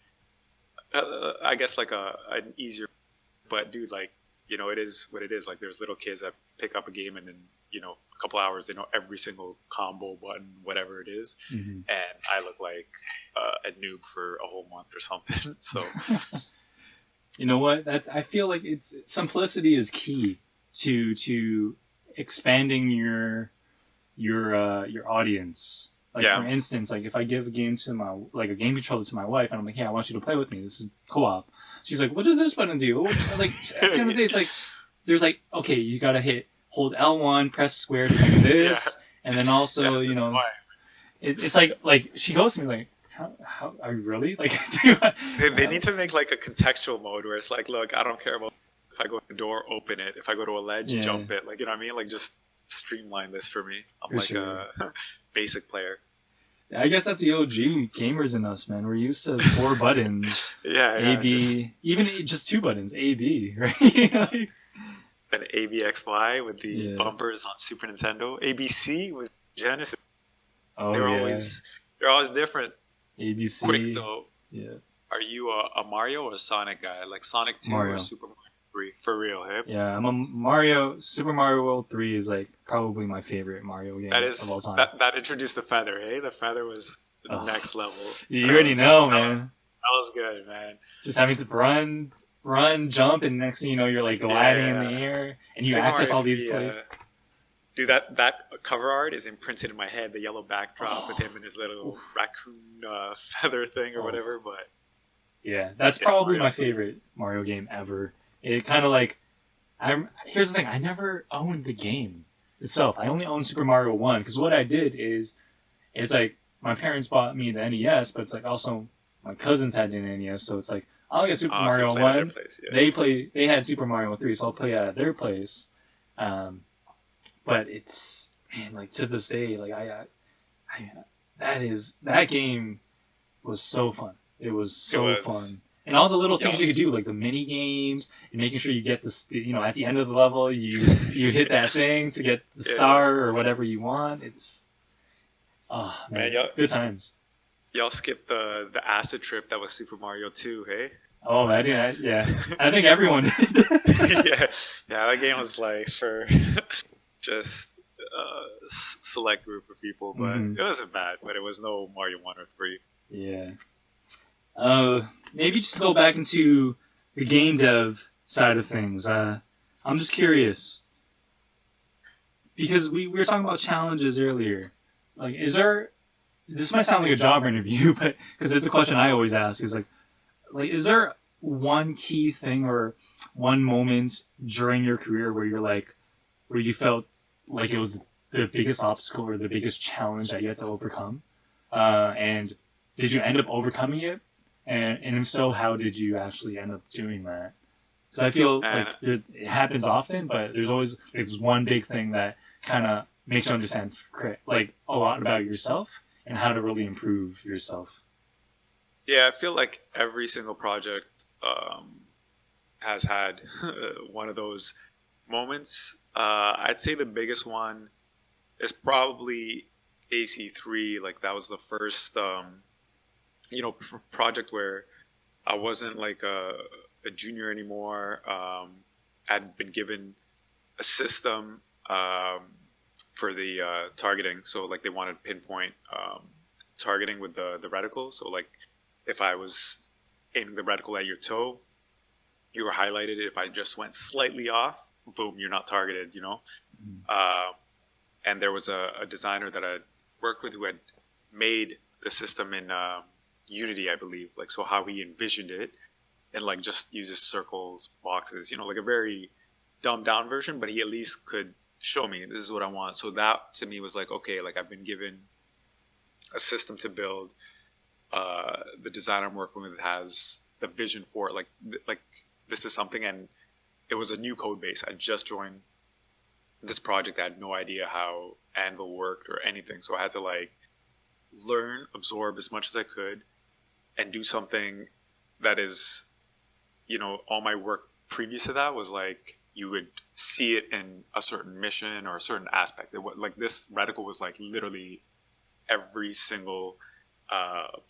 I guess like an easier, but dude, like it is what it is. Like there's little kids that pick up a game and in a couple hours they know every single combo button, whatever it is, and I look like a noob for a whole month or something. So you know what? I feel like simplicity is key to expanding your audience. Like for instance, like if I give a game a game controller to my wife and I'm like, hey, I want you to play with me. This is co-op. She's like, what does this button do? Like at the end of the day, it's like there's like, okay, you gotta hold L1, press square to do this, and then also it's like she goes to me like, how are you really like? They need to make like a contextual mode where it's like, look, I don't care about if I go to the door, open it. If I go to a ledge, jump it. Like, you know what I mean? Like, just streamline this for me. I'm a basic player. I guess that's the OG gamers in us, man. We're used to 4 buttons. A, B, even just 2 buttons. A, B, right? Like, an ABXY with the bumpers on Super Nintendo. ABC with Genesis. Oh, they're always different. ABC. Quick though. Yeah. Are you a Mario or a Sonic guy? Like Sonic 2 or Super Mario 3? For real, hey? Yeah, I'm a Super Mario World 3 is like probably my favorite Mario game of all time. That introduced the feather, hey? The feather was the next level. You already know, man. That was good, man. Just having to run, jump, and next thing you know, you're like gliding in the air, and you access all these places. Dude, that cover art is imprinted in my head. The yellow backdrop with him and his little raccoon feather thing or whatever. But yeah, that's probably my favorite Mario game ever. It kind of like, here's the thing, I never owned the game itself. I only owned Super Mario 1, because what I did is, it's like, my parents bought me the NES, but it's like also, my cousins had an NES, so it's like, I'll get Super Mario 1, they had Super Mario 3, so I'll play at their place. But it's, man, like, to this day, like, that game was so fun. It was so fun. And all the little things you could do, like the mini games, and making sure you get this, at the end of the level, you hit that thing to get the star or whatever you want. It's, man, good times. Y'all skipped the acid trip that was Super Mario 2, hey? Oh, I did. Yeah, I think everyone did. yeah, that game was like for just a select group of people, but it wasn't bad. But it was no Mario 1 or 3. Yeah. Maybe just go back into the game dev side of things. I'm just curious, because we were talking about challenges earlier. Like, this might sound like a job interview, but because it's a question I always ask, is like, is there one key thing or one moment during your career where you felt like it was the biggest obstacle or the biggest challenge that you had to overcome? And did you end up overcoming it? And if so, how did you actually end up doing that? So I feel like it happens often, but there's always this one big thing that kind of makes you understand like a lot about yourself and how to really improve yourself. Yeah, I feel like every single project has had one of those moments. I'd say the biggest one is probably AC3. Like that was the first, project where I wasn't like a junior anymore. I'd been given a system for the targeting. So like they wanted pinpoint targeting with the reticle. So like if I was aiming the reticle at your toe, you were highlighted. If I just went slightly off, boom, you're not targeted, And there was a designer that I worked with who had made the system in Unity, I believe. Like, so how he envisioned it, and like just uses circles, boxes, like a very dumbed down version, but he at least could show me this is what I want. So that to me was like, okay, like I've been given a system to build. The designer I'm working with has the vision for it. Like this is something, and it was a new code base. I just joined this project. I had no idea how Anvil worked or anything. So I had to like learn, absorb as much as I could, and do something that is, all my work previous to that was like, you would see it in a certain mission or a certain aspect. Like this reticle was like literally every single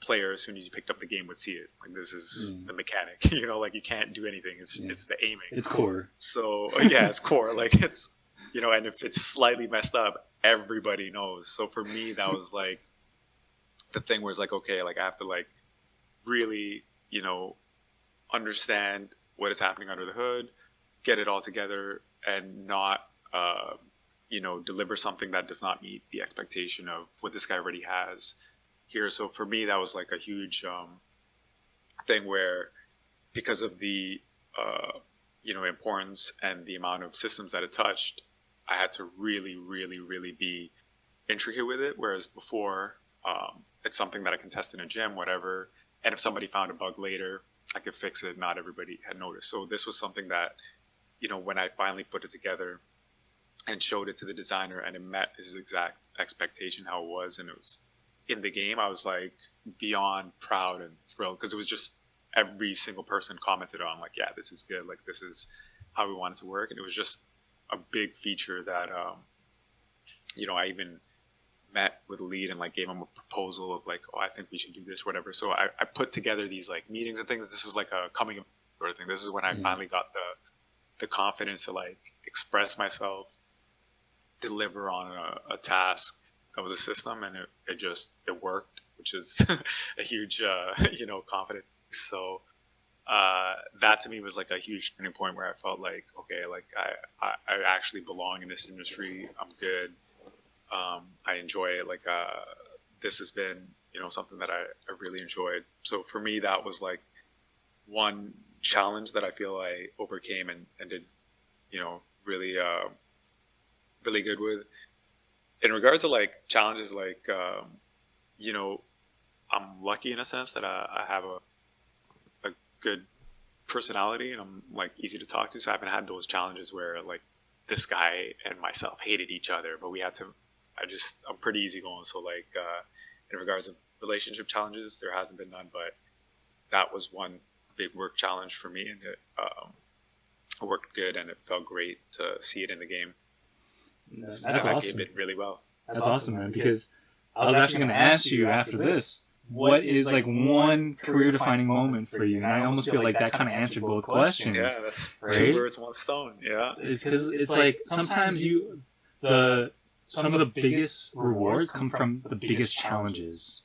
player, as soon as you picked up the game, would see it. Like this is the mechanic, like you can't do anything. It's the aiming. It's core. So yeah, it's core. Like it's, and if it's slightly messed up, everybody knows. So for me, that was like the thing where it's like, okay, like I have to like really, understand what is happening under the hood, get it all together, and not, deliver something that does not meet the expectation of what this guy already has here. So for me, that was like a huge thing where, because of the, importance and the amount of systems that it touched, I had to really, really, really be intricate with it. Whereas before, it's something that I can test in a gym, whatever. And if somebody found a bug later, I could fix it. Not everybody had noticed. So this was something that, when I finally put it together and showed it to the designer and it met his exact expectation, how it was, and it was in the game, I was like beyond proud and thrilled, because it was just every single person commented on like, yeah, this is good. Like this is how we want it to work. And it was just a big feature that, I even met with the lead and like gave him a proposal of like, oh, I think we should do this, whatever. So I put together these like meetings and things. This was like a coming of sort of thing. This is when I finally got the confidence to like express myself, deliver on a task that was a system, and it worked, which is a huge confidence. So that to me was like a huge turning point where I felt like, okay, like I actually belong in this industry. I'm good. I enjoy it. Like this has been something that I really enjoyed. So for me, that was like one challenge that I feel I overcame and did really really good with. In regards to like challenges, like I'm lucky in a sense that I have a good personality and I'm like easy to talk to. So I haven't had those challenges where like this guy and myself hated each other, but we had to. I'm pretty easygoing. So like in regards to relationship challenges, there hasn't been none, but that was one big work challenge for me, and it worked good, and it felt great to see it in the game. That's awesome. It did really well. That's awesome, man. Because I was actually going to ask you after this, what is like one career-defining moment for you? And I almost feel like that kind of answered both questions. Yeah, that's right? 2 birds, 1 stone. Yeah, it's like sometimes some of the biggest rewards come from the biggest challenges.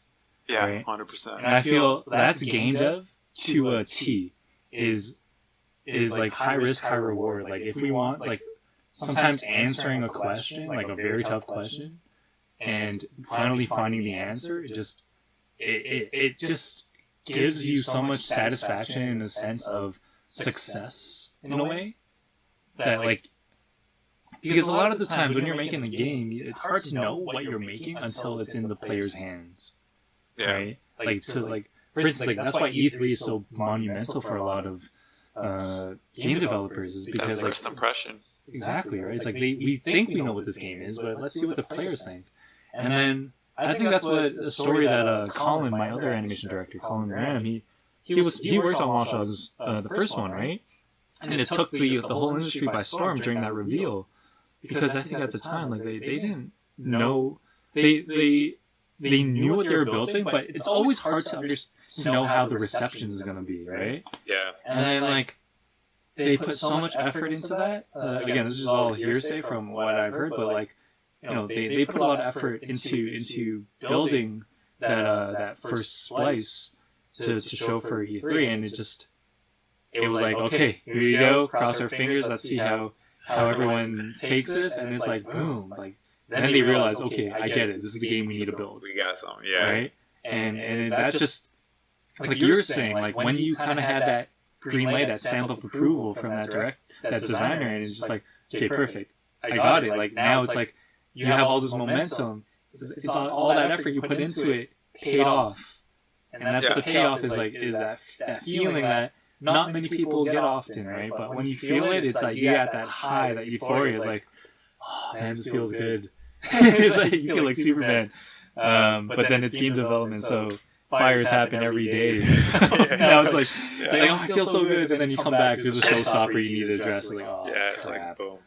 Yeah, right? 100%. And I feel that's game dev to a T is like high risk, high reward. Like if we want, like sometimes answering a question, like a very tough question, and finally finding the answer, it just gives you so much satisfaction in the sense of success in a way that like Because a lot of the times when you're making a game, it's hard to know what you're making until it's in the player's hands, right? Like, so, like, for instance, like, that's why E3 is so monumental for a lot of game developers, is because, like, first impression. Exactly, right? It's like we think we know what this game is, but let's see what the players think. And then I think that's what a story that Colin, my other animation director, Colin Graham, he worked on Watch Dogs, the first one, right? And it took the whole industry by storm during that reveal, because I think at the time, like, they didn't know, they knew what they were building, but it's always hard to know how the reception is going to be, right? Yeah. And then, like, they put so much effort into that. Again, this is all hearsay from what I've heard, but, like, you know, they put a lot of effort into building that first splice to show for E3, and it was like, okay, here you go, cross our fingers, let's see how everyone takes this, and it's like, boom, like, then they realize, okay, I get it, this is the game we need to build. We got something, yeah. Right? And that just, like you were saying, like, when you kind of had that green light, that stamp of approval from that designer, and it's just like, okay, perfect, I got it. Like, now it's like, you have all this momentum, it's all that effort you put into it paid off. And that's the payoff, is that feeling that not many people get often, right? But when you feel it, it's like you got that high, that euphoria. It's like, oh man, this feels good. It's like you feel like Superman. But then it's game development, so fires happen every day. Now it's like, oh, I feel so good, and then you come back, there's a showstopper you need to address. Like, oh, yeah, it's crap. like boom.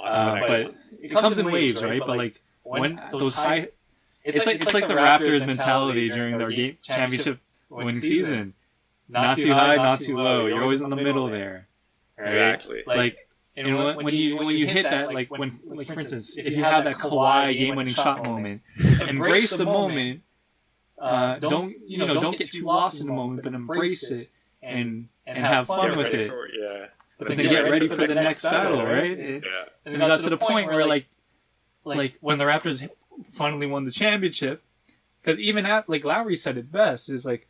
But it comes in waves, right? But like when those high, it's like the Raptors mentality during their game championship winning season. Not too high, not too low. You're always in the middle there. Right? Exactly. Like, and when you hit that, like for instance, if you have that Kawhi game-winning shot moment, embrace the moment. Don't get too lost in the moment, but embrace it and have fun with it. But then get ready for the next battle, right? And it got to the point where like when the Raptors finally won the championship, because even like Lowry said it best, is like,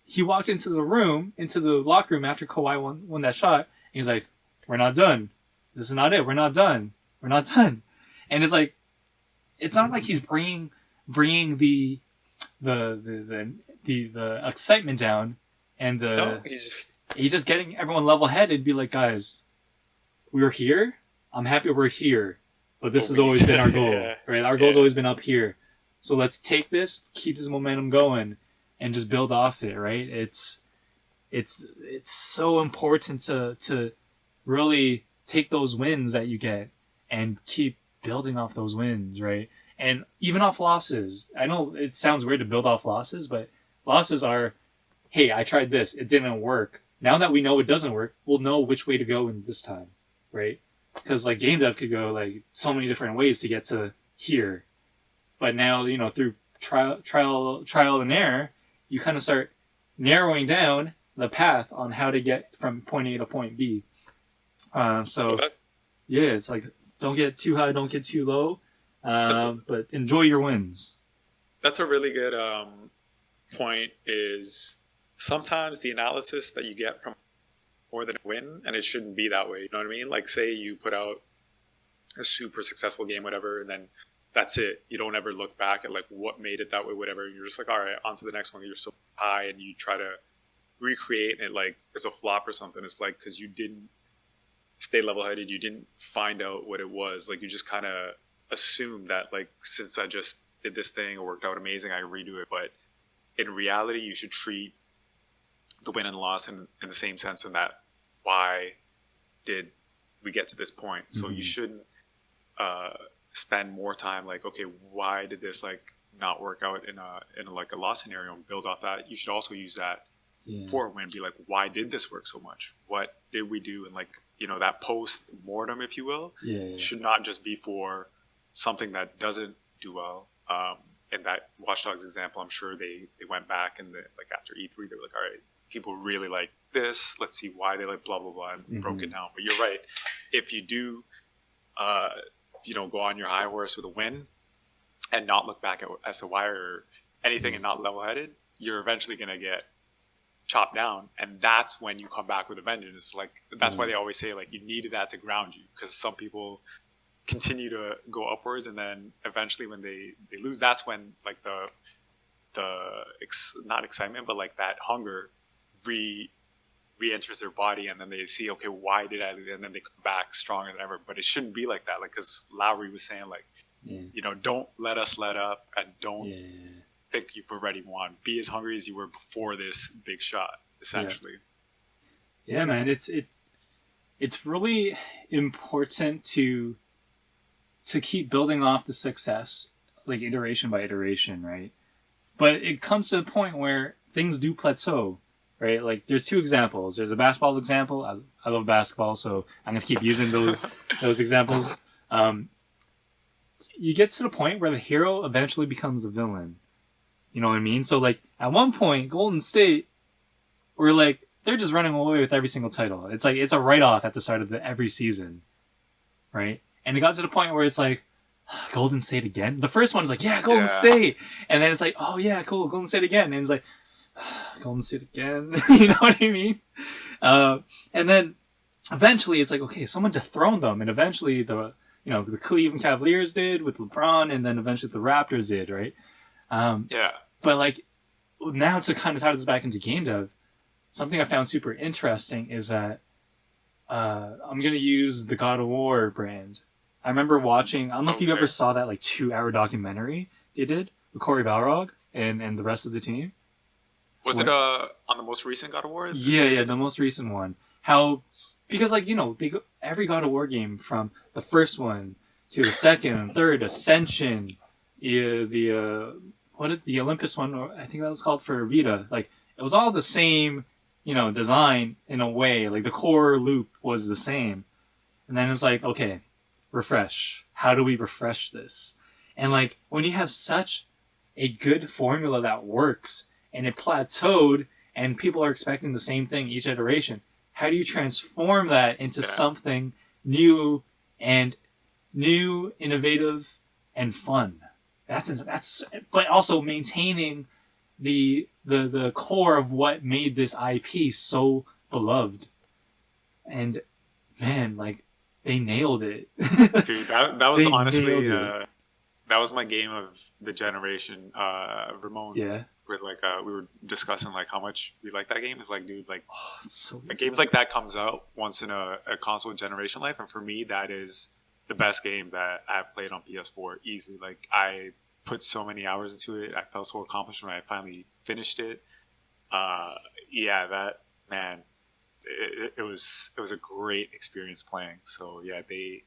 he walked into the locker room after Kawhi won that shot. And he's like, "We're not done. This is not it. We're not done. We're not done." And it's like, it's not like he's bringing the excitement down, and he's just getting everyone level headed. Be like, guys, we're here. I'm happy we're here, but this has always been our goal, right? Our goal's always been up here. So let's take this, keep this momentum going, and just build off it, right? It's so important to really take those wins that you get and keep building off those wins, right? And even off losses. I know it sounds weird to build off losses, but losses are, hey, I tried this, it didn't work. Now that we know it doesn't work, we'll know which way to go in this time, right? Because like game dev could go like so many different ways to get to here, but now through trial and error, you kind of start narrowing down the path on how to get from point A to point B. It's like, don't get too high, don't get too low, but enjoy your wins. That's a really good point. Is sometimes the analysis that you get from more than a win, and it shouldn't be that way. You know what I mean? Like, say you put out a super successful game, whatever, and then that's it. You don't ever look back at like what made it that way, whatever. You're just like, all right, on to the next one. You're so high, and you try to recreate, and it like it's a flop or something. It's like because you didn't stay level-headed, you didn't find out what it was. Like, you just kind of assume that like, since I just did this thing, it worked out amazing, I redo it. But in reality, you should treat the win and loss in the same sense, in that, why did we get to this point? So you shouldn't spend more time like, okay, why did this like not work out in a like a loss scenario, and build off that. You should also use that for a win. Be like, why did this work so much? What did we do? And like, that post mortem, if you will, should not just be for something that doesn't do well. In that Watch Dogs example, I'm sure they went back and like after E3, they were like, all right, people really like this. Let's see why they like blah blah blah, and broke it down. But you're right. If you do, go on your high horse with a win, and not look back as to why or anything, and not level headed, you're eventually gonna get chopped down, and that's when you come back with a vengeance. Like, that's why they always say like you needed that to ground you, because some people continue to go upwards, and then eventually when they lose, that's when like not excitement, but like that hunger re-enters their body, and then they see, okay, why did I lose? And then they come back stronger than ever. But it shouldn't be like that, like, because Lowry was saying, like, don't let us let up, and don't think you've already won. Be as hungry as you were before this big shot, essentially. Yeah, man, it's really important to keep building off the success, like iteration by iteration, right? But it comes to a point where things do plateau, right? Like, there's two examples. There's a basketball example. I love basketball, so I'm gonna keep using those examples. You get to the point where the hero eventually becomes the villain. You know what I mean? So, like, at one point, Golden State were like, they're just running away with every single title. It's like, it's a write-off at the start of every season, right? And it got to the point where it's like, Golden State again? The first one's like, yeah, Golden State. And then it's like, oh yeah, cool, Golden State again. And it's like, Golden State again. You know what I mean? And then eventually it's like, okay, someone dethroned them. And eventually the Cleveland Cavaliers did with LeBron, and then eventually the Raptors did, right? But like, now to kind of tie this back into game dev, something I found super interesting is that I'm going to use the God of War brand. I remember watching, I don't know if you ever saw that like 2-hour documentary they did with Corey Balrog and the rest of the team. Was it on the most recent God of War? Yeah, the most recent one. Because like, every God of War game from the first one to the second and third, Ascension, the Olympus one, I think that was called for Vita, like, it was all the same, design in a way. Like, the core loop was the same. And then it's like, okay, refresh. How do we refresh this? And like, when you have such a good formula that works and it plateaued and people are expecting the same thing each iteration, how do you transform that into something new, innovative, and fun? That's but also maintaining the core of what made this IP so beloved. And man, like, they nailed it. Dude, that was honestly that was my game of the generation. Ramon, with like we were discussing like how much we like that game. Is like, dude, like, games like that comes out once in a console generation life, and for me, that is the best game that I've played on PS4 easily. Like, I put so many hours into it. I felt so accomplished when I finally finished it. That, man, it was a great experience playing. So yeah, they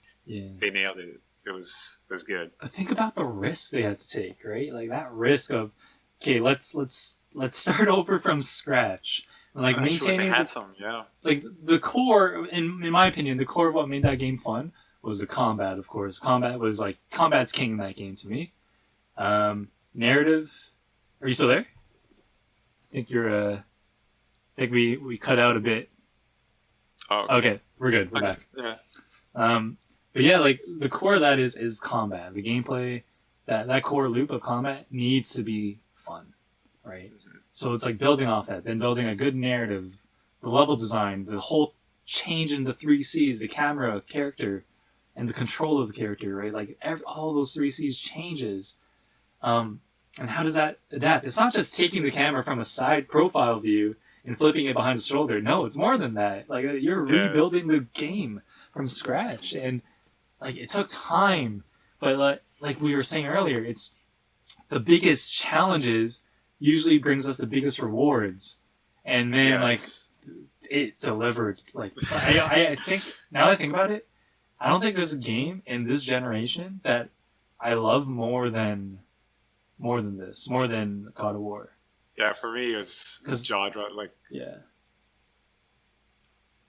nailed it. It was good. But think about the risk they had to take, right? Like, that risk of, okay, let's start over from scratch. Like, maintaining like the core, in my opinion, the core of what made that game fun was the combat, of course. Combat's king in that game to me. Narrative, are you still there? I think we cut out a bit. Oh, okay, we're good. We're back. Yeah. But yeah, like, the core of that is combat. The gameplay, that core loop of combat needs to be fun, right? Mm-hmm. So it's like building off that, then building a good narrative, the level design, the whole change in the 3Cs, the camera, character, and the control of the character, right? Like, all those 3Cs changes. And how does that adapt? It's not just taking the camera from a side profile view and flipping it behind the shoulder. No, it's more than that. Like, you're rebuilding the game from scratch. And like, it took time, but like we were saying earlier, it's the biggest challenges usually brings us the biggest rewards. And man, like, it delivered. Like, I think, now that I think about it, I don't think there's a game in this generation that I love more than this, more than God of War. Yeah, for me, it was jaw drop. Like,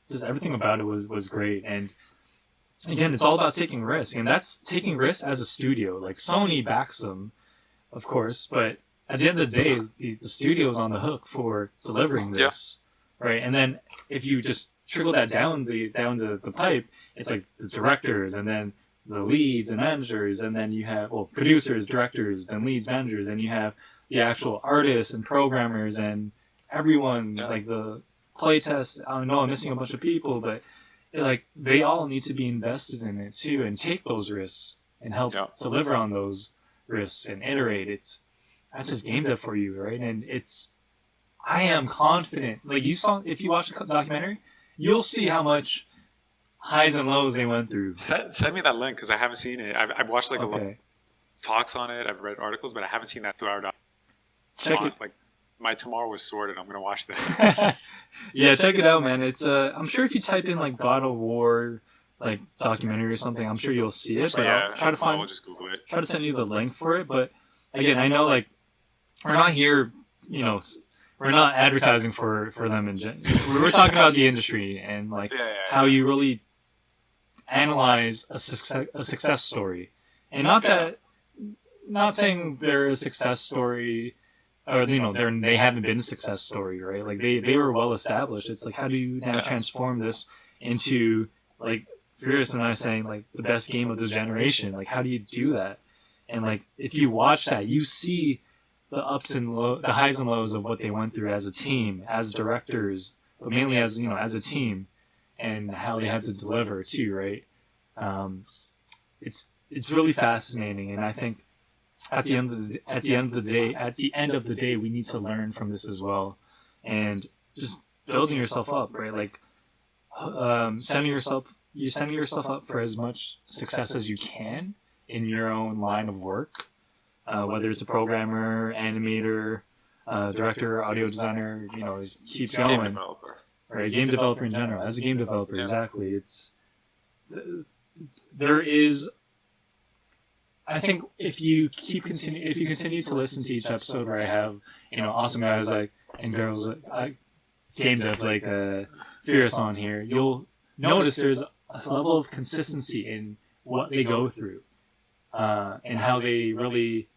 just everything about it was great. And again, it's all about taking risk, and that's taking risks as a studio. Like, Sony backs them, of course, but at the end of the day, the studio's on the hook for delivering this, right? And then if you just trickle that down the pipe, it's like the directors, and then the leads and managers, and then you have producers, directors, then leads, managers, and you have the actual artists and programmers and everyone, like the playtest. I know I'm missing a bunch of people, but like they all need to be invested in it too and take those risks and help deliver on those risks and iterate. That's just game dev for you, right? And I am confident. Like if you watch the documentary, you'll see how much highs and lows they went through. Send me that link because I haven't seen it. I've watched like a lot of talks on it. I've read articles, but I haven't seen that 2-hour doc. Check it. Like my tomorrow was sorted. I'm gonna watch that. Yeah, check it out, man. It's I'm sure if you type in like God of War like documentary or something, I'm sure you'll see it. But I'll try to find. I'll just Google it. Try to send you the link for it. But again, I know like we're not here, we're not advertising for them in general. We're talking about the industry and like how you really analyze a success story, and not saying they're a success story, or they haven't been a success story, right? Like they were well established. It's like, how do you now transform this into like Firas and I saying like the best game of this generation? Like, how do you do that? And like if you watch that, you see the ups and the highs and lows of what they went through as a team, as directors, but mainly as as a team, and how they had to deliver too, right? It's really fascinating, and I think at the end of the day, we need to learn from this as well, and just building yourself up, right? Like setting yourself up for as much success as you can in your own line of work, whether it's a programmer, animator, director, audio designer, it keeps going. Game developer. Right, game developer in general. As a game developer, exactly. There is. I think if you continue to listen to each episode where I have awesome guys like and girls game devs like Firas on here, you'll notice there's a level of consistency in what they go through, and how they really,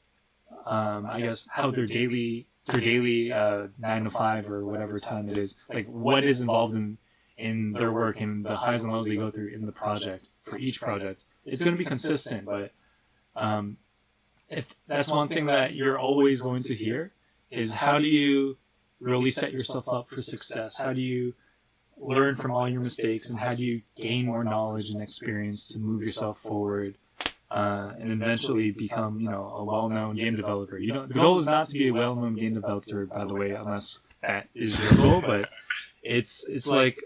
I guess, how their daily 9 to 5 or whatever time it is, like what is involved in their work and the highs and lows they go through in the project for each project. It's going to be consistent, but if that's one thing that you're always going to hear is how do you really set yourself up for success? How do you learn from all your mistakes, and how do you gain more knowledge and experience to move yourself forward, and eventually become, a well-known game developer? The goal is not to be a well-known game developer, by the way, unless that is your goal. But it's like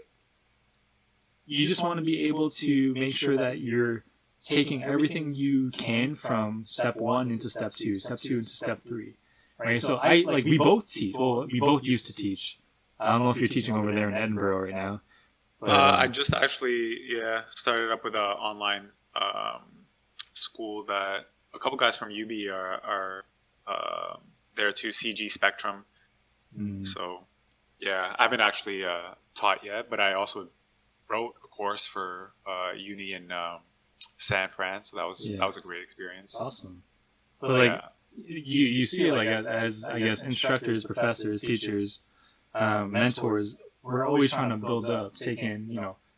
you just want to be able to make sure that you're taking everything you can from step 1 into step 2, step 2 into step 3. Right? So we both teach. Well, we both used to teach. I don't know if you're teaching over there in Edinburgh right now. But, I just actually started up with an online school that a couple guys from UB are there too, CG Spectrum. So I haven't actually taught yet, but I also wrote a course for uni in San Fran, so that was a great experience. Awesome. But you see it as I guess instructors, professors, teachers, mentors, we're always trying to build up, taking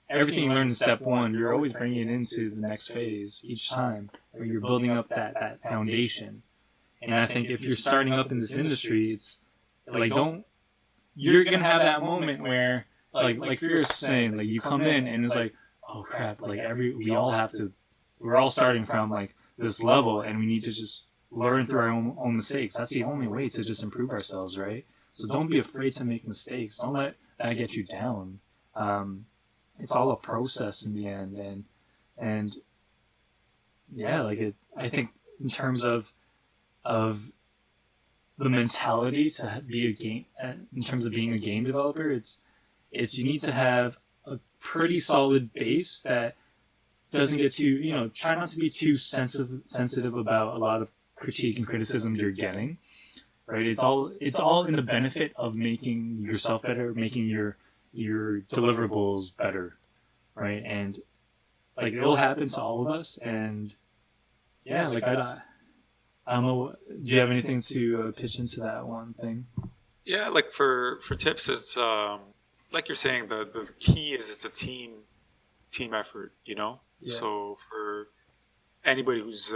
everything you learn in step 1, you're always bringing it into the next phase each time, where you're building up that foundation. And I think if you're starting up in this industry, it's like you're gonna have that moment where like Firas is saying, like you come in and it's like, oh crap, like we're all starting from like this level, and we need to just learn through our own mistakes. That's the only way to just improve ourselves, right? So don't be afraid to make mistakes. Don't let that get you down. It's all a process in the end, and I think in terms of the mentality to be in terms of being a game developer, it's you need to have a pretty solid base that doesn't get too, try not to be too sensitive about a lot of critique and criticisms you're getting, right? It's all in the benefit of making yourself better, making your deliverables better, right? And like it'll happen to all of us, and I don't know. Do you have anything to pitch into that one thing? Yeah, like for tips, it's like you're saying, the key is it's a team effort, Yeah. So for anybody who's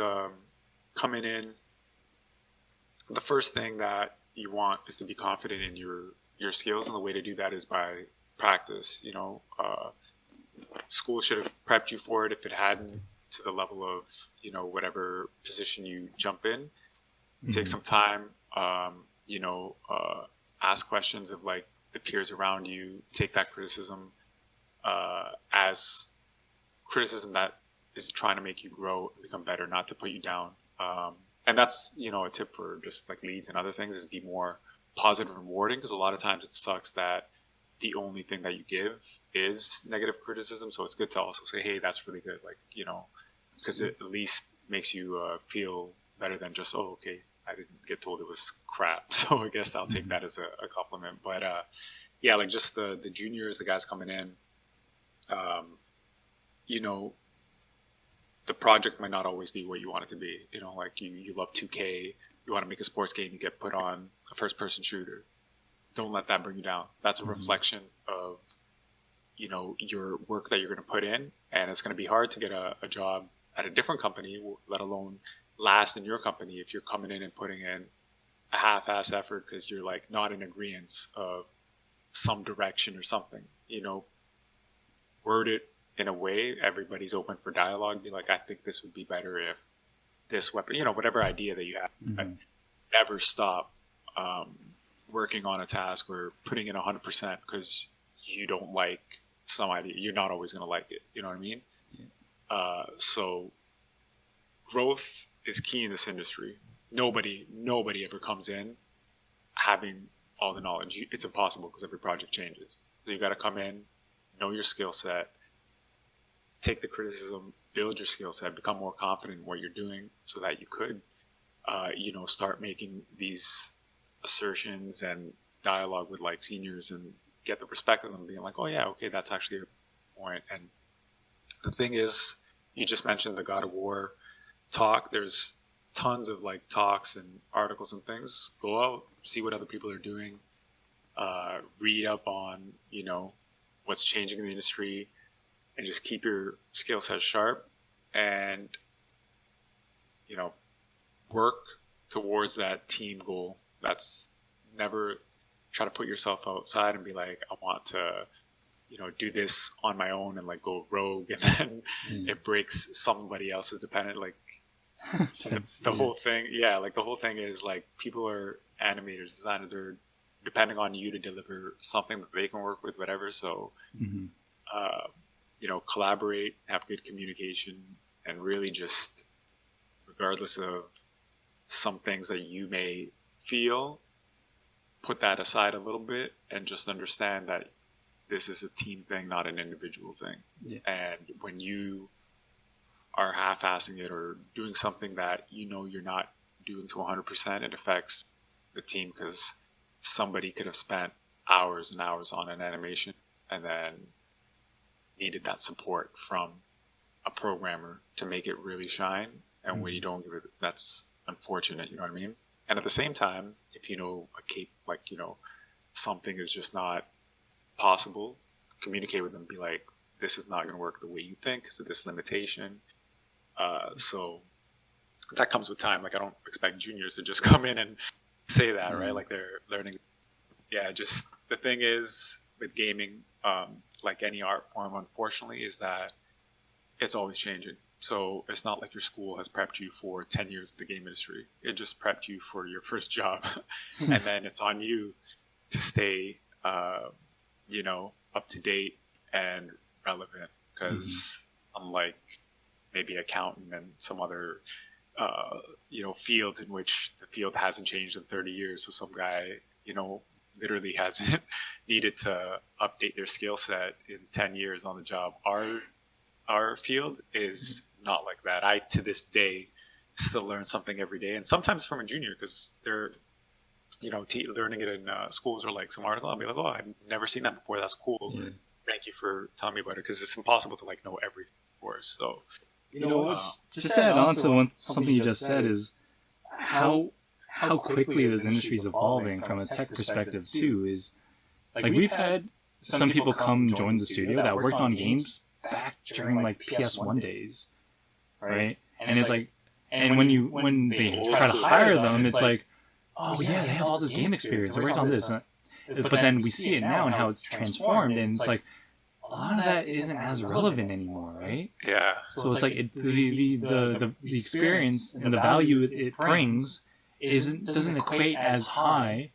coming in, the first thing that you want is to be confident in your skills, and the way to do that is by practice. school should have prepped you for it if it hadn't, to the level of, you know, whatever position you jump in. Take some time, you know, ask questions of like the peers around you. Take that criticism as criticism that is trying to make you grow and become better, not to put you down. And that's, you know, a tip for just like leads and other things, is be more positive and rewarding, because a lot of times it sucks that the only thing that you give is negative criticism. So it's good to also say, hey, that's really good. Like, you know, because it at least makes you feel better than just, oh, okay, I didn't get told it was crap. So I guess I'll take that as a compliment. But yeah, like just the juniors, the guys coming in, you know, the project might not always be what you want it to be. You know, like you love 2K, you want to make a sports game, you get put on a first-person shooter. Don't let that bring you down. That's a reflection of, you know, your work that you're going to put in, and it's going to be hard to get a job at a different company, let alone last in your company, if you're coming in and putting in a half-ass effort because you're like not in agreement of some direction or something. You know, word it in a way everybody's open for dialogue. Be like, I think this would be better if this weapon, you know, whatever idea that you have. But never stop working on a task or putting in 100% because you don't like some idea. You're not always going to like it. You know what I mean? Yeah. So growth is key in this industry. Nobody ever comes in having all the knowledge. It's impossible because every project changes. So you got to come in, know your skill set, take the criticism, build your skill set, become more confident in what you're doing so that you could, you know, start making these assertions and dialogue with like seniors and get the respect of them being like, oh yeah, okay, that's actually a point. And the thing is, you just mentioned the God of War talk. There's tons of like talks and articles and things. Go out, see what other people are doing, read up on, you know, what's changing in the industry, and just keep your skill set sharp and, you know, work towards that team goal. That's never try to put yourself outside and be like, I want to, you know, do this on my own and like go rogue, and then it breaks somebody else's dependent. Like the whole thing. Yeah. Like the whole thing is like, people are animators, designers, they're depending on you to deliver something that they can work with, whatever. So, you know, collaborate, have good communication, and really just, regardless of some things that you may feel, put that aside a little bit and just understand that this is a team thing, not an individual thing. Yeah. And when you are half-assing it or doing something that you know you're not doing to 100%, it affects the team, because somebody could have spent hours and hours on an animation and then needed that support from a programmer to make it really shine. And when you don't give it, that's unfortunate, you know what I mean? And at the same time, if you know like, you know, something is just not possible, communicate with them, be like, this is not going to work the way you think because of this limitation. So that comes with time. Like, I don't expect juniors to just come in and say that, right? Like, they're learning. Yeah, just the thing is with gaming, like any art form, unfortunately, is that it's always changing. So it's not like your school has prepped you for 10 years of the game industry. It just prepped you for your first job. And then it's on you to stay, you know, up to date and relevant. Because unlike maybe accountant and some other, you know, fields in which the field hasn't changed in 30 years. So some guy, you know, literally hasn't needed to update their skill set in 10 years on the job. Our field is not like that. I, to this day, still learn something every day, and sometimes from a junior, because they're, you know, learning it in schools or like some article. I'll be like, oh, I've never seen that before. That's cool. Thank you for telling me about it, because it's impossible to like know everything, of course. So, you know, just to add on to something you just said is how quickly this industry is evolving from a tech perspective too. Is like we've had some people come join the studio that worked on games back during like PS1 days, right? And it's like, and when they try to hire them, it's like, oh yeah, they have all this game experience, they worked on this, but then we see it now and how it's transformed, and it's like, a lot of that isn't as relevant anymore, right? Yeah. So it's like the experience and the value it brings doesn't equate as high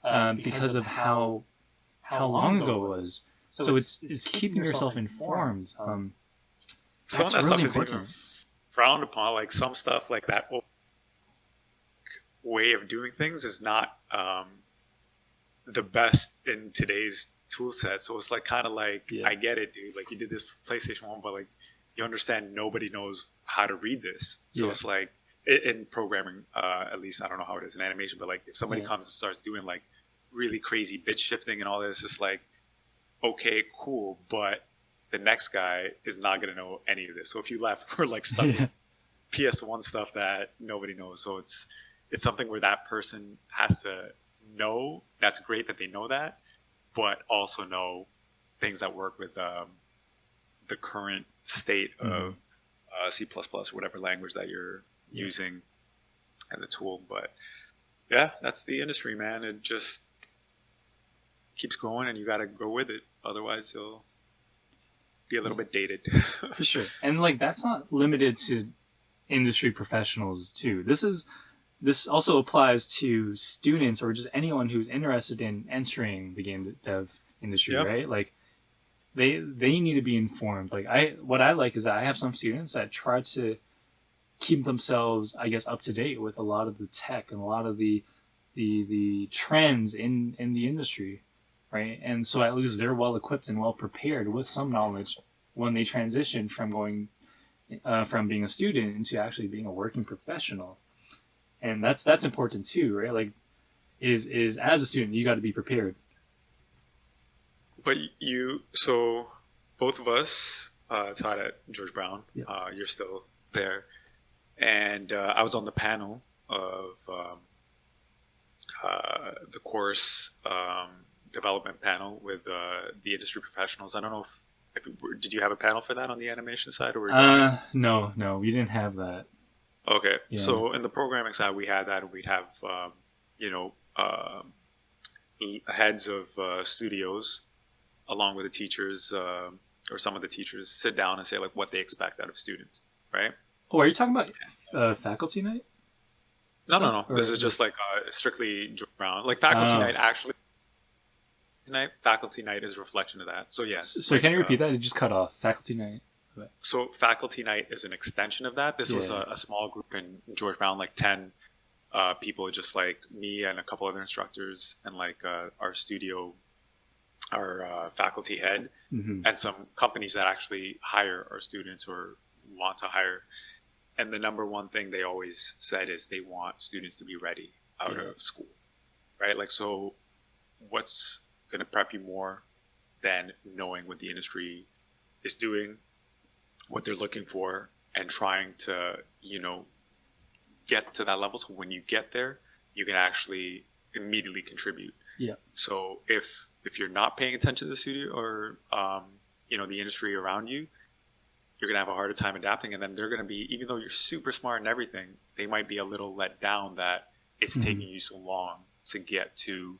because of how long ago it was. So it's keeping yourself informed. Some of That's that really stuff is important. even frowned upon. Like some stuff like that way of doing things is not the best in today's tool set. So it's like kind of like, I get it, dude. Like you did this for PlayStation 1, but like you understand nobody knows how to read this. So it's like in programming, at least I don't know how it is in animation, but like if somebody comes and starts doing like really crazy bit shifting and all this, it's like, okay, cool, but the next guy is not going to know any of this. So if you left, we're like stuck with PS1 stuff that nobody knows. So it's something where that person has to know. That's great that they know that, but also know things that work with the current state of C++, whatever language that you're using and the tool. But yeah, that's the industry, man. It just keeps going and you got to go with it. Otherwise you'll be a little bit dated. For sure. And like that's not limited to industry professionals too. This also applies to students or just anyone who's interested in entering the game dev industry, right? Like they need to be informed. Like what I like is that I have some students that try to keep themselves, I guess, up to date with a lot of the tech and a lot of the trends in the industry, right? And so at least they're well equipped and well prepared with some knowledge when they transition from going from being a student into actually being a working professional. And that's important too, right? Like is as a student you got to be prepared. But so both of us taught at George Brown. You're still there, and I was on the panel of the course development panel with the industry professionals. I don't know if did you have a panel for that on the animation side, or no, we didn't have that. Okay, so in the programming side, we had that, and we'd have heads of studios, along with the teachers or some of the teachers, sit down and say like what they expect out of students, right? Oh, are you talking about faculty night? No. This is just like strictly George Brown. Like faculty night, actually. Faculty night is a reflection of that. So yes. So can you repeat that? It just cut off. Faculty night. So faculty night is an extension of that. This was a small group in George Brown, like 10 people, just like me and a couple other instructors, and like our studio, our faculty head, and some companies that actually hire our students or want to hire. And the number one thing they always said is they want students to be ready out of school, right? Like, so what's going to prep you more than knowing what the industry is doing, what they're looking for, and trying to, get to that level. So when you get there, you can actually immediately contribute. Yeah. So if you're not paying attention to the studio or, the industry around you, you're going to have a harder time adapting. And then they're going to be, even though you're super smart and everything, they might be a little let down that it's taking you so long to get to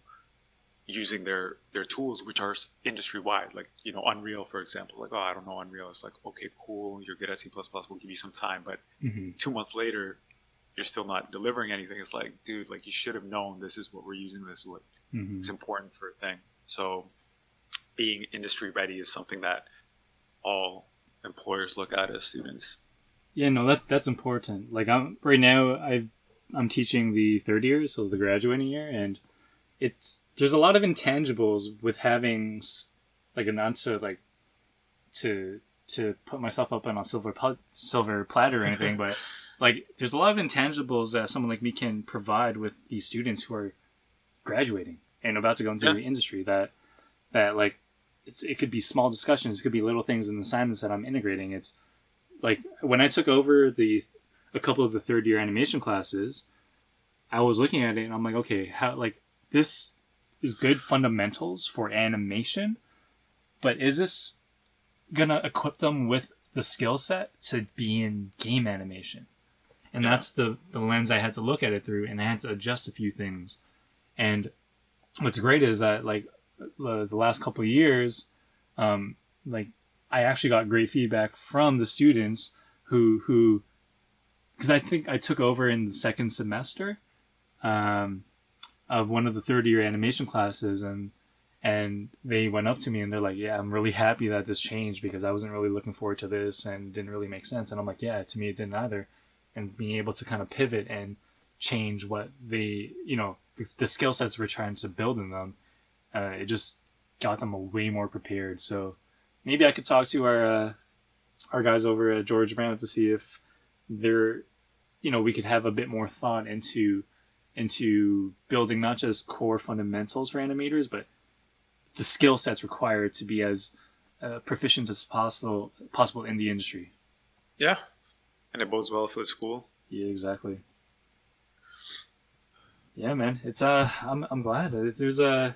using their tools, which are industry wide. Like, Unreal, for example, like, oh, I don't know Unreal. It's like, okay, cool. You're good at C++. We'll give you some time. But 2 months later, you're still not delivering anything. It's like, dude, like you should have known this is what we're using. This is what is important for a thing. So being industry ready is something that all employers look at as students. Yeah, no, that's important. Like right now I'm teaching the third year, so the graduating year, and there's a lot of intangibles with having like not to put myself up on a silver platter or anything, but like there's a lot of intangibles that someone like me can provide with these students who are graduating and about to go into the industry that like it could be small discussions, it could be little things in assignments that I'm integrating. It's like when I took over a couple of the third year animation classes, I was looking at it and I'm like, okay, how like this is good fundamentals for animation, but is this gonna equip them with the skill set to be in game animation? And that's the lens I had to look at it through, and I had to adjust a few things. And what's great is that like the last couple of years, like I actually got great feedback from the students who because I think I took over in the second semester of one of the third year animation classes, and they went up to me and they're like, yeah, I'm really happy that this changed because I wasn't really looking forward to this and didn't really make sense. And I'm like, yeah, to me it didn't either. And being able to kind of pivot and change what they, the skill sets we're trying to build in them, it just got them way more prepared. So maybe I could talk to our guys over at George Bryant to see if they're, we could have a bit more thought into building not just core fundamentals for animators, but the skill sets required to be as proficient as possible in the industry. Yeah, and it bodes well for the school. Yeah, exactly. Yeah, man, it's I'm glad there's a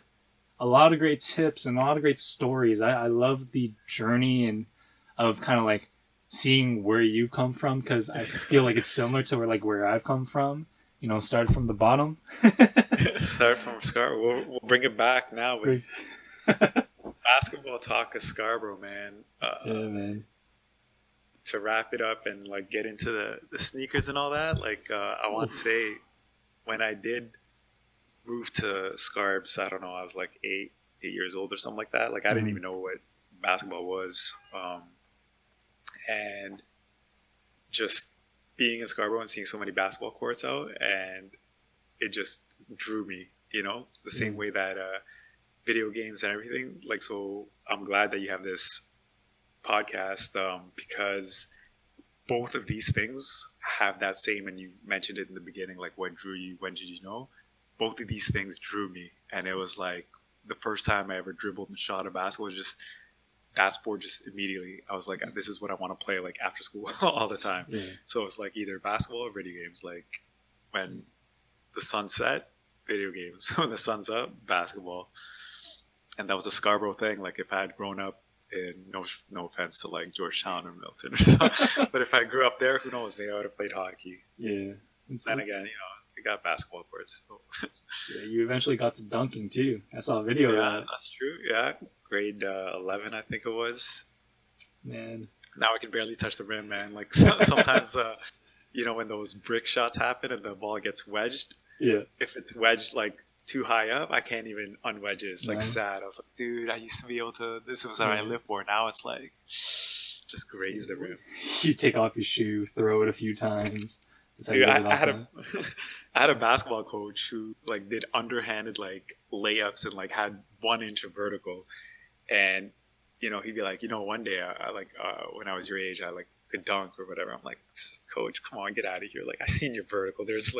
lot of great tips and a lot of great stories. I love the journey and of kind of like seeing where you've come from, because I feel like it's similar to where I've come from. Start from the bottom. Start from Scarborough. We'll bring it back now with basketball talk of Scarborough, man. Yeah, man. To wrap it up and get into the sneakers and all that, I want to say when I did move to Scarbs, I don't know, I was like 8 years old or something like that. I didn't even know what basketball was. And just being in Scarborough and seeing so many basketball courts out, and it just drew me, the same way that video games and everything. So I'm glad that you have this podcast, because both of these things have that same, and you mentioned it in the beginning, what drew you, when did you know? Both of these things drew me, and it was the first time I ever dribbled and shot a basketball, just that sport, just immediately I was like, this is what I want to play after school all the time. Yeah. So it's either basketball or video games. When the sun set, video games. When the sun's up, basketball. And that was a Scarborough thing. If I had grown up in, no offense to Georgetown or Milton or something, but if I grew up there, who knows, maybe I would have played hockey. Yeah. And then again, they got basketball courts. So. Yeah, you eventually got to dunking too. I saw a video of that. That's true. Yeah, grade 11, I think it was. Man, now I can barely touch the rim, man. Sometimes, when those brick shots happen and the ball gets wedged. Yeah. If it's wedged too high up, I can't even unwedge it. It's sad. I was like, dude, I used to be able to. This was what I lived for. Now it's just graze the rim. You take off your shoe, throw it a few times. Dude, I had a basketball coach who did underhanded layups and had 1 inch of vertical, and he'd be like, one day I when I was your age, I could dunk or whatever. I'm like, coach, come on, get out of here. I seen your vertical. There's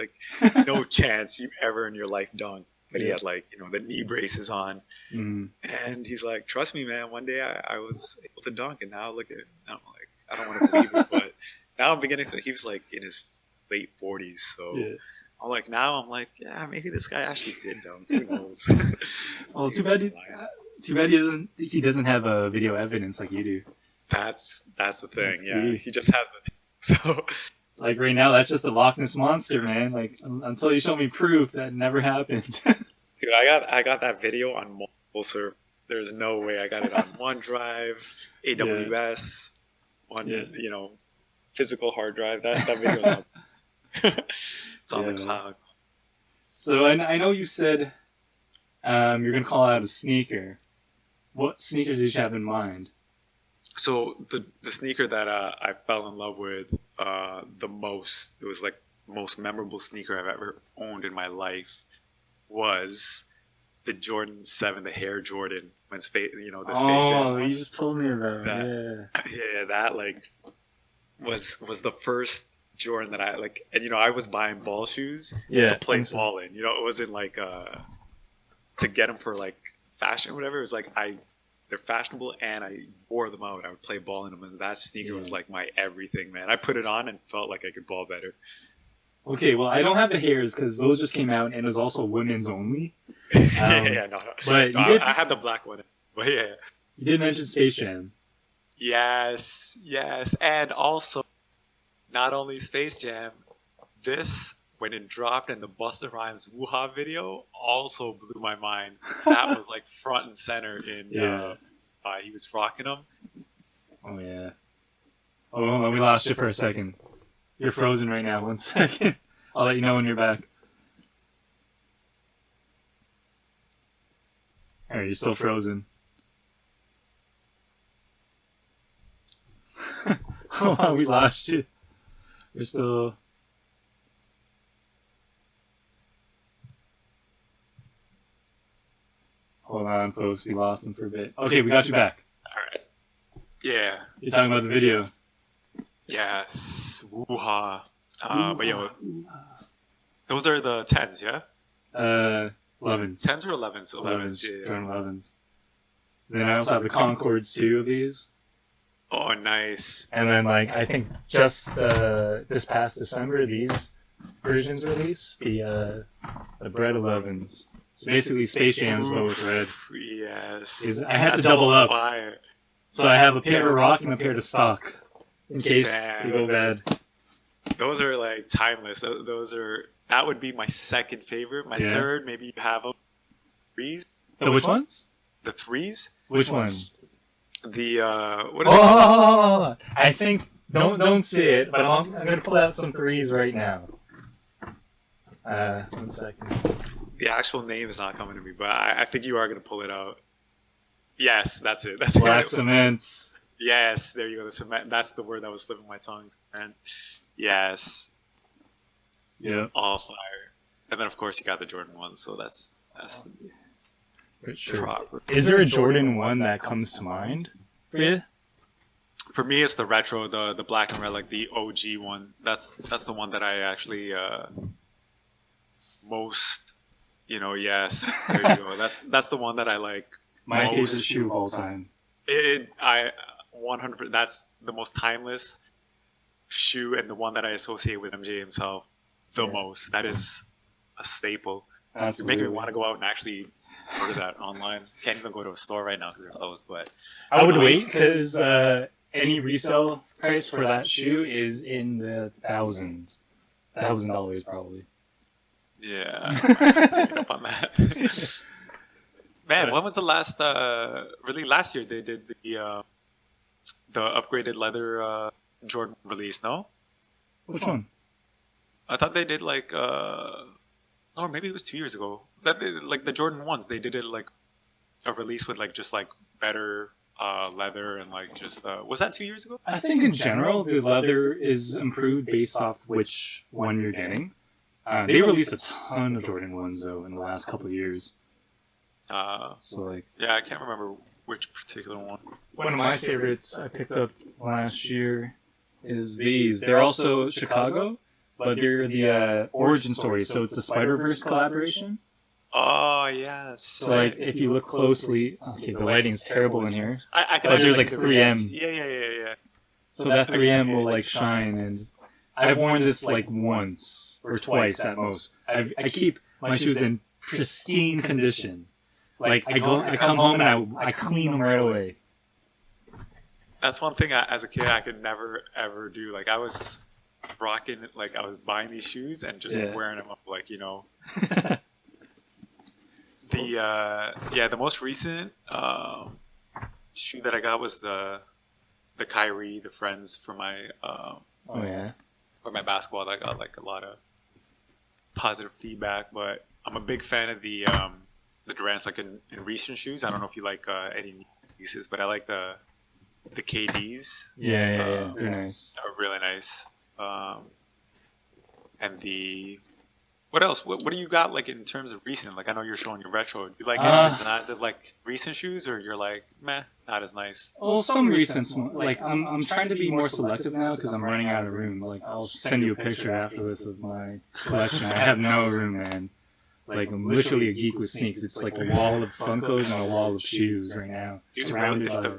no chance you ever in your life dunk. But he had the knee braces on, and he's like, trust me, man. One day I was able to dunk, and now look at it. I'm like, I don't want to believe it, but now I'm beginning to. He was in his late 40s, so I'm like, yeah, maybe this guy actually did dunk. Who knows? Well, too bad he doesn't have a video evidence like you do. That's the thing. That's he just has the so right now, that's just a Loch Ness monster, man. Until you show me proof, that never happened. Dude, I got that video on multiple servers. There's no way. I got it on OneDrive, AWS, physical hard drive. That video's on. It's on the cloud. So I know you said you're gonna call out a sneaker. What sneakers did you have in mind? So the sneaker that I fell in love with the most, it was the most memorable sneaker I've ever owned in my life, was the Jordan 7, the Air Jordan, when Space Jam. Oh, you just told me about that. Yeah, that was the first Jordan that I and I was buying ball shoes to play ball in. It wasn't to get them for fashion or whatever. It was they're fashionable, and I wore them out. I would play ball in them, and that sneaker was my everything, man. I put it on and felt like I could ball better. Okay, well, I don't have the hairs because those just came out, and it was also women's only. No. But I had the black one. But yeah. You did mention Space Jam. Yes. And also, not only Space Jam, this, when it dropped in the Busta Rhymes Wuha video, also blew my mind. That was front and center in He was rocking them. Oh yeah. Oh, we lost you for a second. You're frozen right now. 1 second. I'll let you know when you're back. Are you still frozen? Oh, we lost you. We're still. Hold on, folks. We lost him for a bit. Okay, we got you back. All right. Yeah. You're talking about the video. Yes. Woo-ha. But yo, those are the 10s, yeah? 11s. 10s or 11s? 11s, yeah. Jordan 11s. Then I also have the Concords too of these. Oh, nice. And then, like, I think just this past December, these versions released, the Bread 11s. So basically Space Jams, but with red. Yes. I had to double up. Fire. So I have a pair of rock and a pair to stock. In case they go bad. Those are, like, timeless. Those are... That would be my second favorite. My third, maybe you have them. Threes. The which ones? The threes. Which one? The what is it? I think don't say it, but I'm gonna pull out some threes right now. 1 second. The actual name is not coming to me, but I think you are gonna pull it out. Yes, that's it. That's Black it. Cements. Yes, there you go. The cement. That's the word that was slipping my tongue. Cement. Yes. Yeah. All fire. And then of course you got the Jordan 1, so that's sure. proper. Is there a Jordan 1 that comes to mind for you? For me, it's the retro, the black and red, like the OG one. That's the one that I actually most, yes. There you go. That's the one that I like. My favorite shoe of all time. I 100%. That's the most timeless shoe and the one that I associate with MJ himself the most. That is a staple. Absolutely. You're making me want to go out and actually order that online. Can't even go to a store right now because they're closed. But I would wait because any resale price for that shoe is in the thousands. $1,000 probably. Yeah, pick up on that. Man, when was the last? Really, last year they did the upgraded leather Jordan release. No, Which one? I thought they did like or maybe it was 2 years ago. That like the Jordan 1s, they did it like a release with like just like better leather and like just was that 2 years ago? I think in general the leather is improved based off which one you're getting. They released a ton of Jordan 1s though in the last couple of years. So like yeah, I can't remember which particular one. One of my favorites I picked up last year is these. They're also Chicago, but they're the origin story. So it's the Spider-Verse collaboration. Oh yes. So like if you look closely, okay, the lighting's terrible in here. I But there's like 3M. Yeah. So that 3M will like shine, and I've worn this like once or twice at most. I keep my shoes in pristine condition. Like I come home and I clean them right away. That's one thing as a kid I could never ever do. Like I was rocking, like I was buying these shoes and just wearing them up, like the most recent shoe that I got was the Kyrie, the Friends for my for my basketball. That got like a lot of positive feedback, but I'm a big fan of the Durants, like in recent shoes. I don't know if you like any pieces, but I like the KDs. Yeah. They're nice. They're really nice. And what else? What do you got like in terms of recent? Like I know you're showing your retro. Do you like any designs of like recent shoes, or you're like meh, not as nice? Well, some recent. Like I'm trying to be more selective now because I'm running out of room. Like I'll send you a picture after this of my collection. I have no room, man. Like I'm literally a geek with sneaks. It's like a wall of Funkos and a wall of shoes right now. Dude, Surrounded really, by.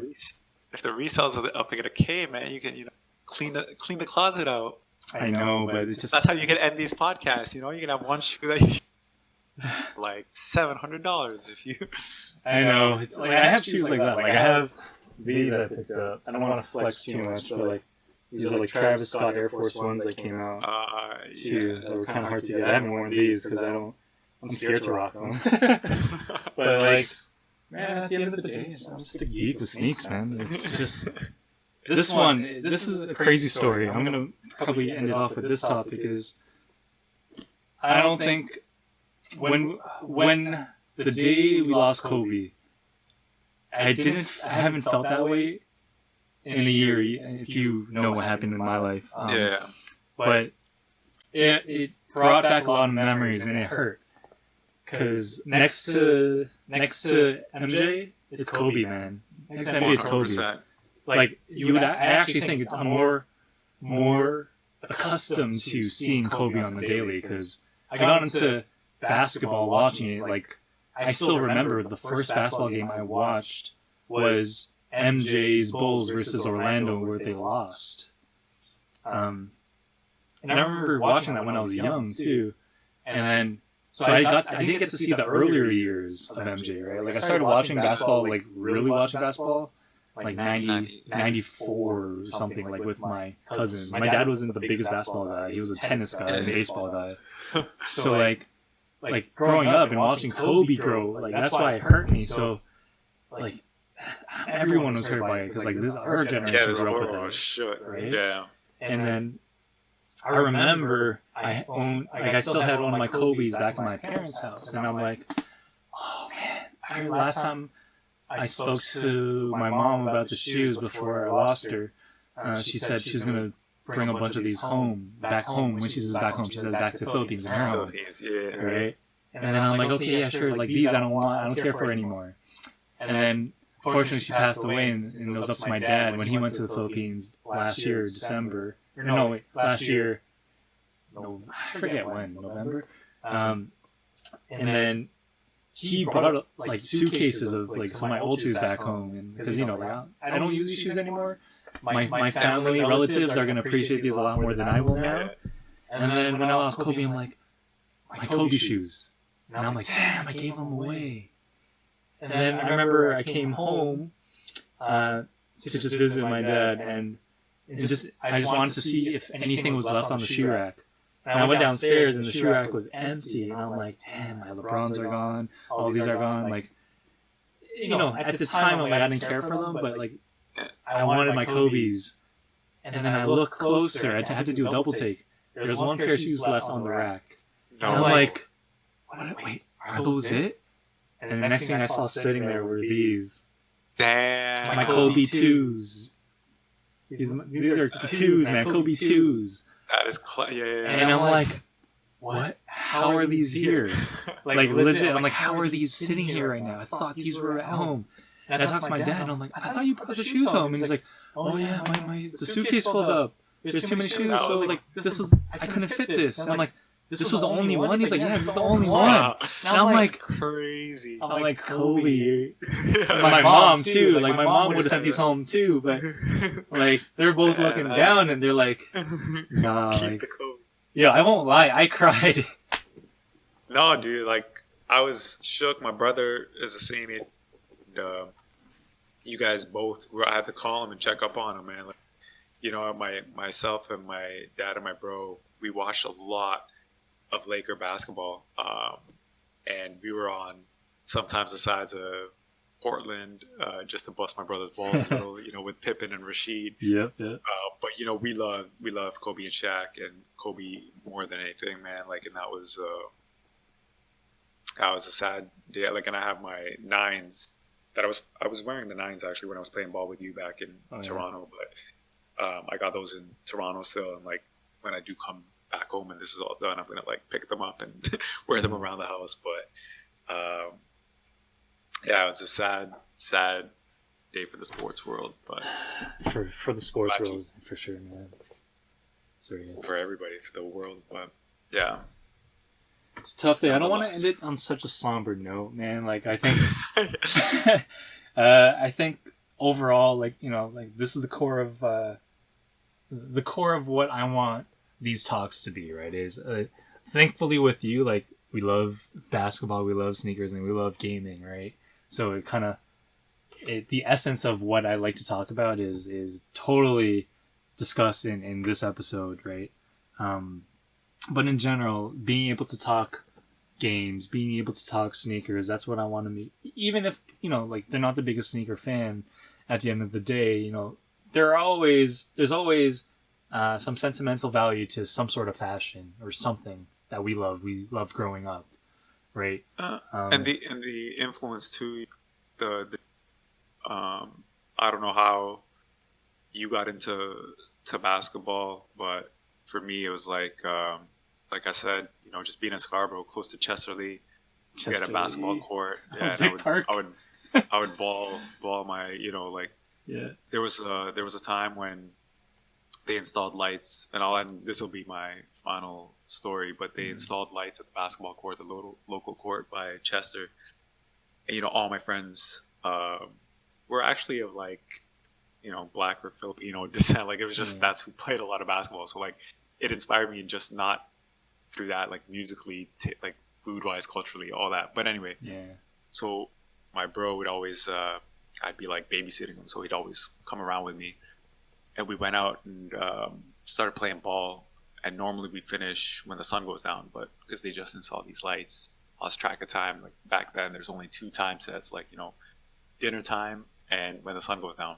If the resales are up at a K, man, you can clean the closet out. I know, but it's just that's how you can end these podcasts. You can have one shoe that you like $700 if you. I know. It's like I have shoes like that. Like I have these I picked up. I don't want to flex too much, but like these are like Travis Scott Air Force Ones that came out too. They were kind of hard to get. I haven't worn these because I'm scared to rock them. But like man, at the end of the day, I'm just a geek with sneaks, man. It's just this is a crazy story. I'm gonna probably end it off with this topic. Is I don't think when the day we lost Kobe, I haven't felt that way in a year. If you know what happened in my life, but it brought back a lot of memories and it hurt. Because next to MJ, it's Kobe, man. Next to MJ, it's Kobe. Like I actually think it's I'm more accustomed to seeing Kobe on the daily because I got into basketball watching it. Like I still remember the first basketball game I watched was MJ's Bulls versus Orlando where they lost. And I remember watching that when I was young too, and then. So I didn't get to see the earlier years of MJ, right? Like I started watching basketball, like really watching basketball, like 94 or something, like with my cousins. My dad wasn't the biggest basketball guy. He was a tennis guy and baseball guy. So like growing up and watching Kobe grow, like that's why it hurt me. So like everyone was hurt by it because like our generation grew up with it, right? Yeah. And then I remember I still had one of my Kobe's back in my parents' house, and I'm like, oh man! Last time I spoke to my mom about the shoes before I lost her, she said she was gonna bring a bunch of these back home. When she says back home, she says back to the Philippines in her home, right? And then I'm like, okay, yeah, sure. Like these, I don't care for anymore. And then fortunately, she passed away, and it was up to my dad when he went to the Philippines last year, December. Last year, I forget when, November. And then he brought like suitcases of like some of my old shoes back home, and because like I don't use these shoes anymore. My family relatives are gonna appreciate these a lot more than I will now. And then when I lost Kobe, I'm like, my Kobe shoes, and I'm like, damn, I gave them away. And then I remember I came home to just visit my dad, and I just wanted to see if anything was left on the shoe rack. And I went downstairs and the shoe rack was empty. And I'm like, damn, my LeBrons are gone. All these are gone. Like, at the time, like, I didn't care for them, but like, I wanted my Kobe's. And then I looked closer. I had to do a double take. There was one pair of shoes left on the rack. And I'm like, wait, are those it? And the next thing I saw sitting there were these. Damn. My Kobe 2s. These are 2s, man. Kobe 2s. That is And I'm like, what? How are these here? Like legit, I'm like, how are these sitting here right now? I thought these were at home. And I talked to my dad, and I'm like, I thought you brought the shoes home. And he's like, oh yeah, the suitcase filled up. There's too many shoes, so like I couldn't fit this. And I'm like, this was the only one? He's like, yeah, this is the only one. And I'm like, crazy. I'm like, Kobe. My mom too. Like my mom would have sent these home too, but like they're both looking down and they're like, nah. Like, yeah, I won't lie, I cried. No, dude, like I was shook. My brother is the same age. You guys both. I had to call him and check up on him, man. Like, myself and my dad and my bro, we watched a lot of Laker basketball, and we were on sometimes the sides of Portland just to bust my brother's balls a little, with Pippen and Rasheed. Yeah. But we love Kobe and Shaq, and Kobe more than anything, man. Like, and that was a sad day. Like, and I have my 9s that I was wearing the 9s actually when I was playing ball with you back in Toronto, but I got those in Toronto still, and like when I do come back home and this is all done, I'm gonna like pick them up and wear them around the house. But it was a sad day for the sports world, but for the sports world for sure, man. Sorry, for everybody, for the world, but yeah, it's a tough day. I don't want to end it on such a somber note, man. Like I think I think overall, like like this is the core of what I want these talks to be, right? Is thankfully with you, like we love basketball, we love sneakers, and we love gaming, right? So it kind of the essence of what I like to talk about is totally discussed in this episode, right? But in general, being able to talk games, being able to talk sneakers. That's what I want to meet. Even if, like they're not the biggest sneaker fan at the end of the day, there's always some sentimental value to some sort of fashion or something that we love. We loved growing up, right? And the influence too. I don't know how you got into basketball, but for me it was like I said, just being in Scarborough, close to Chesterley, we had a basketball court. Yeah, Big park. I would ball my, Yeah. There was a time when they installed lights, and this will be my final story, but they installed lights at the basketball court, the local court by Chester, and all my friends were actually of like, Black or Filipino descent. Like it was just that's who played a lot of basketball. So like it inspired me, just not through that, like musically, like food wise, culturally, all that. But anyway, so my bro would always, I'd be like babysitting him, so he'd always come around with me, and we went out and started playing ball. And normally we finish when the sun goes down, but because they just installed these lights, lost track of time. Like back then, there's only 2 time sets, like dinner time and when the sun goes down.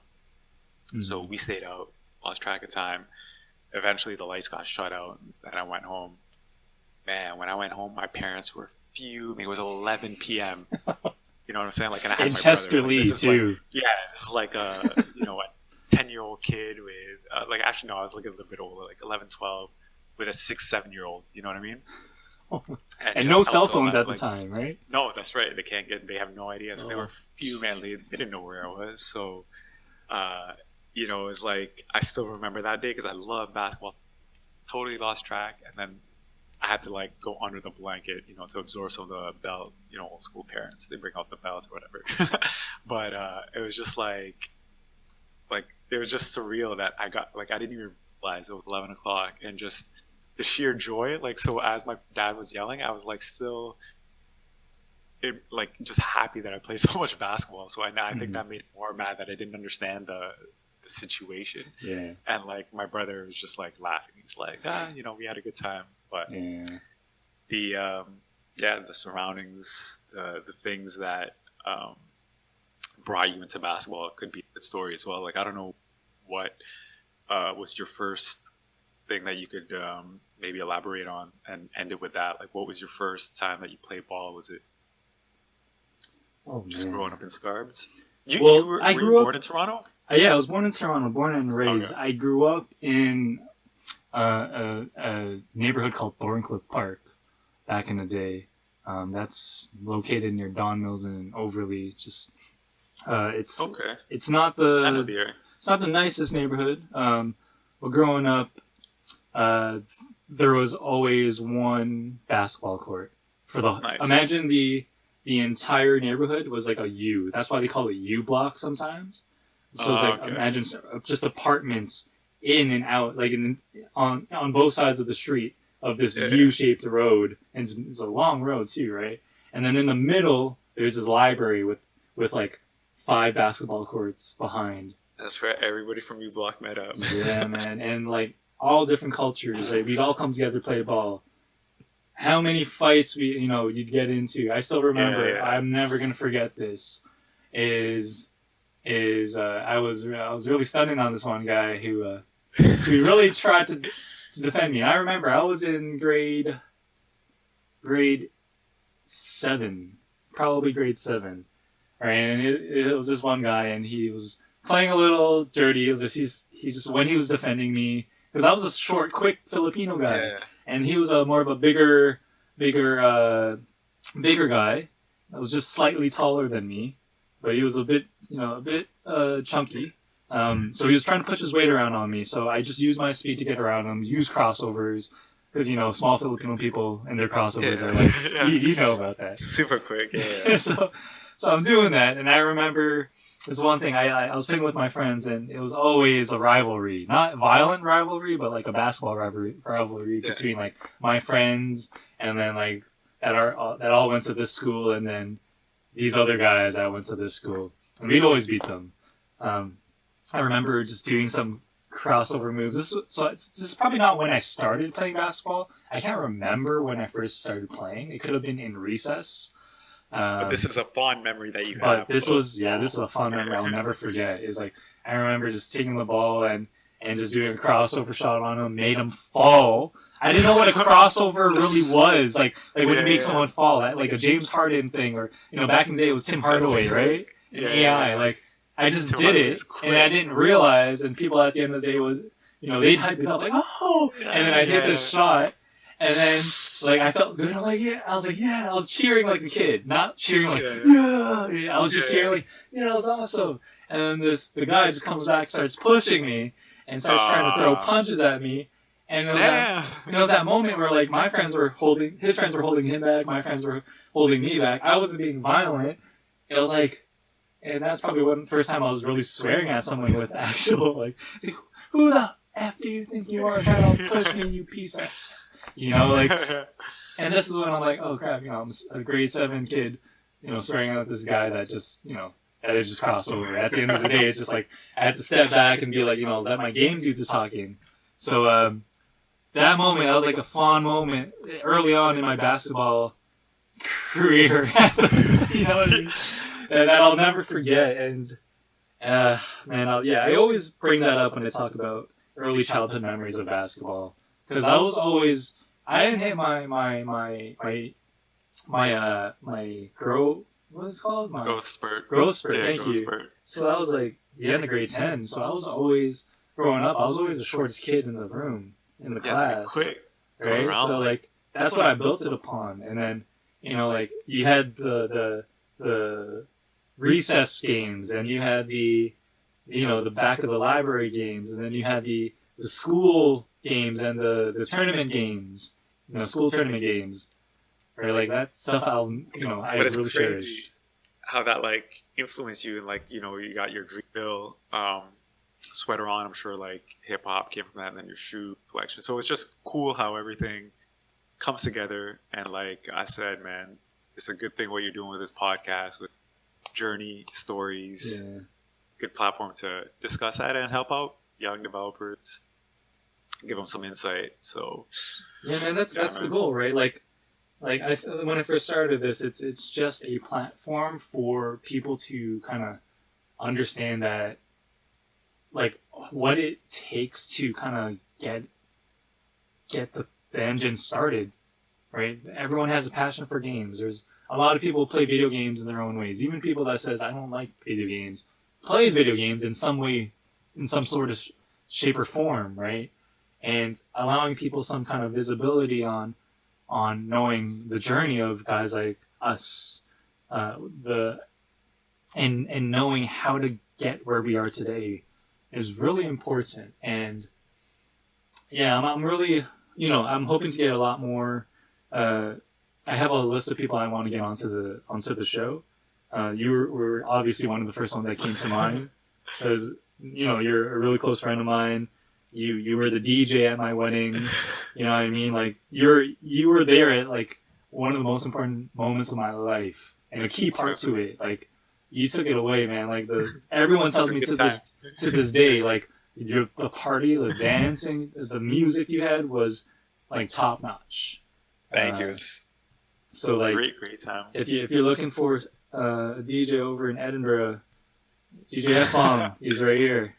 Mm-hmm. So we stayed out, lost track of time. Eventually, the lights got shut out, and I went home. Man, when I went home, my parents were fuming. It was 11 p.m. You know what I'm saying? Like, and I had in my Chester brother. Lee too. This is like a a 10-year-old kid with actually no, I was like a little bit older, like 11, 12, with a 6, 7-year-old. You know what I mean? And no cell phones at the time, right? No, that's right. They have no idea. So they were fuming. They didn't know where I was. So, it was like, I still remember that day because I love basketball. Totally lost track. And then I had to like go under the blanket, to absorb some of the belt, old school parents. They bring out the belt or whatever. But it was just like it was just surreal that I didn't even realize it was 11 o'clock, and just the sheer joy. Like, so as my dad was yelling, I was like still just happy that I played so much basketball. So I think that made me more mad that I didn't understand the situation. Yeah. And like my brother was just like laughing. He's like, we had a good time. But the surroundings, the things that brought you into basketball could be a good story as well. Like, I don't know what was your first thing that you could maybe elaborate on and end it with that. Like, what was your first time that you played ball? Was it just growing up in Scarbs? I grew up born in Toronto? I was born in Toronto, born and raised. Okay. I grew up in a neighborhood called Thorncliffe Park back in the day. That's located near Don Mills and Overley. Just it's not the nicest neighborhood. But growing up, there was always one basketball court for the. Nice. Imagine the entire neighborhood was like a U. That's why they call it U block sometimes. So it's like imagine just apartments in and out, like on both sides of the street of this U-shaped road, and it's a long road too, right? And then in the middle, there's this library with like 5 basketball courts behind. That's where everybody from U Block met up. Yeah, man, and like all different cultures, like we'd all come together to play ball. How many fights you'd get into? I still remember. Yeah. I'm never gonna forget this. I was really stunning on this one guy who really tried to defend me. And I remember I was in grade 7, probably grade 7. Right, and it was this one guy, and he was playing a little dirty. He just when he was defending me, because I was a short, quick Filipino guy, and he was more of a bigger guy. That was just slightly taller than me, but he was a bit chunky. So he was trying to push his weight around on me. So I just used my speed to get around him. Use crossovers, because small Filipino people and their crossovers are like you know about that. Super quick. Yeah. So I'm doing that, and I remember this one thing. I was playing with my friends, and it was always a rivalry, not violent rivalry, but like a basketball rivalry between like my friends, and then like that all went to this school, and then these other guys that went to this school, and we'd always beat them. I remember just doing some crossover moves. This is probably not when I started playing basketball. I can't remember when I first started playing. It could have been in recess. But this is a fond memory that you have. But this was a fun memory I'll never forget. Is like I remember just taking the ball and just doing a crossover shot on him, made him fall. I didn't know what a crossover really was. Like when you make someone fall, like a James Harden thing, or back in the day it was Tim Hardaway, right? AI. Like I just did it, and I didn't realize. And people at the end of the day was, they'd hype it up like, oh, and then I hit this shot. And then, like, I felt good. I'm like, yeah. I was like, yeah. I was cheering like a kid, not cheering like, yeah. I was just cheering like, yeah, that was awesome. And then the guy just comes back, starts pushing me, and starts trying to throw punches at me. And it was that moment where, like, his friends were holding him back, my friends were holding me back. I wasn't being violent. It was like, and that's probably the first time I was really swearing at someone with actual, like, who the F do you think you are trying to push me, you piece of... like, and this is when I'm like, oh crap, I'm a grade 7 kid, swearing at this guy that just, that had just crossed over. At the end of the day, it's just like, I had to step back and be like, let my game do the talking. So, that moment, that was like a fond moment early on in my basketball career, and that I'll never forget. And, man, I always bring that up when I talk about early childhood memories of basketball. Because I didn't hit my what is it called? My growth spurt. Thank you. Spurt. So that was like the end of grade 10. So I was always, growing up, I was always the shortest kid in the room, in the class. Quick. Right? So like, that's what I built it upon. And then, like, you had the recess games, and you had the back of the library games, and then you had the school games and the tournament games, school tournament games, right? Like that stuff I really cherish. How that like influenced you, and like you got your Dreamville sweater on. I'm sure like hip hop came from that, and then your shoe collection. So it's just cool how everything comes together. And like I said, man, it's a good thing what you're doing with this podcast, with journey stories. Yeah. Good platform to discuss that and help out young developers. Give them some insight. So yeah, man, that's the goal, right? Like when I first started this, it's just a platform for people to kind of understand that, like, what it takes to kind of get the engine started, right? Everyone has a passion for games. There's a lot of people who play video games in their own ways. Even people that says I don't like video games plays video games in some way, in some sort of shape or form, right? And allowing people some kind of visibility on knowing the journey of guys like us, and knowing how to get where we are today is really important. And yeah, I'm really, I'm hoping to get a lot more. I have a list of people I want to get onto the show. You were obviously one of the first ones that came to mind, because you're a really close friend of mine. You were the DJ at my wedding. You know what I mean? Like you were there at like one of the most important moments of my life, and a key part to it. Like you took it away, man. Like everyone tells me to this day, like the party, the dancing, the music you had was like top notch. Thank you. So like great time. If you're looking for a DJ over in Edinburgh, DJ F-Bomb is right here.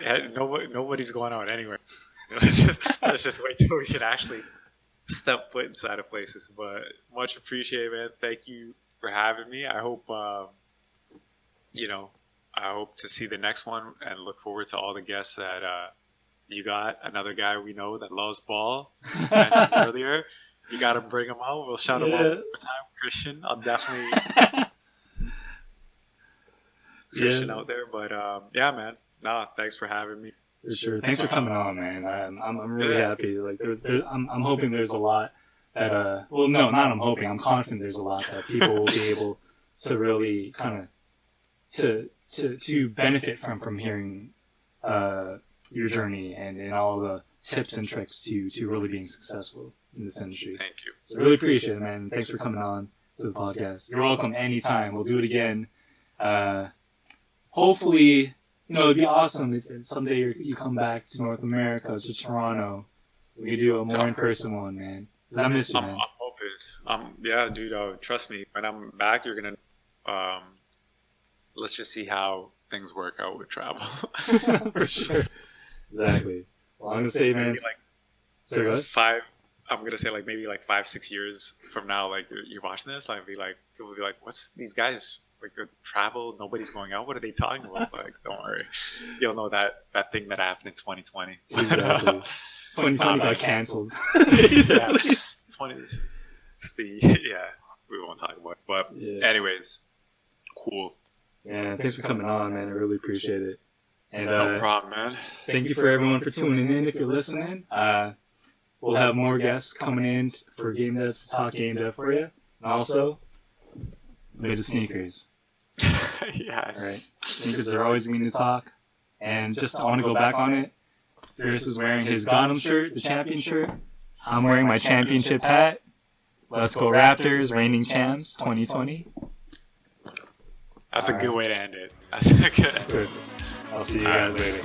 Yeah, nobody's going out anywhere. Let's just wait till we can actually step foot inside of places. But much appreciated, man. Thank you for having me. I hope I hope to see the next one, and look forward to all the guests that you got. Another guy we know that loves ball. Mentioned earlier, you got to bring him out. We'll shout him out one more time, Christian. I'll definitely Christian out there. But yeah, man. No, thanks for having me. For sure. Thanks for coming on, man. I'm really happy. Like I'm hoping there's a lot that I'm hoping. I'm confident there's a lot that people will be able to really kind of to benefit from hearing your journey and all the tips and tricks to really being successful in this industry. Thank you. So really appreciate it, man. Thanks for coming on to the podcast. You're welcome anytime. We'll do it again. Hopefully it'd be awesome if someday you come back to North America, to Toronto. We could do a more in-person one, man. 'Cause I miss you, man. I'm open. Yeah, dude. Trust me. When I'm back, you're gonna. Let's just see how things work out with travel. For sure. Exactly. Well, I'm gonna say, man. Sorry, what? I'm gonna say maybe 5-6 years from now, you're watching this, people will be like, "What's these guys travel? Nobody's going out. What are they talking about?" Don't worry, you'll know that thing that happened in 2020. Exactly. 2020 got canceled. Yeah, 20. We won't talk about it. But anyways, cool. Yeah, thanks for coming on, man. I really appreciate it. And no problem, man. Thank you for everyone for tuning in. If you're listening, we'll have more guests coming in for Game Devs to talk Game Dev for you. And also, a bit of sneakers. Yes. All right. Sneakers are always going to talk. And I want to go back on it. Firas is wearing his Gundam shirt, the champion shirt. I'm wearing my championship hat. Let's go Raptors, reigning champs, 2020. That's a good way to end it. That's a good. Perfect. I'll see you guys later.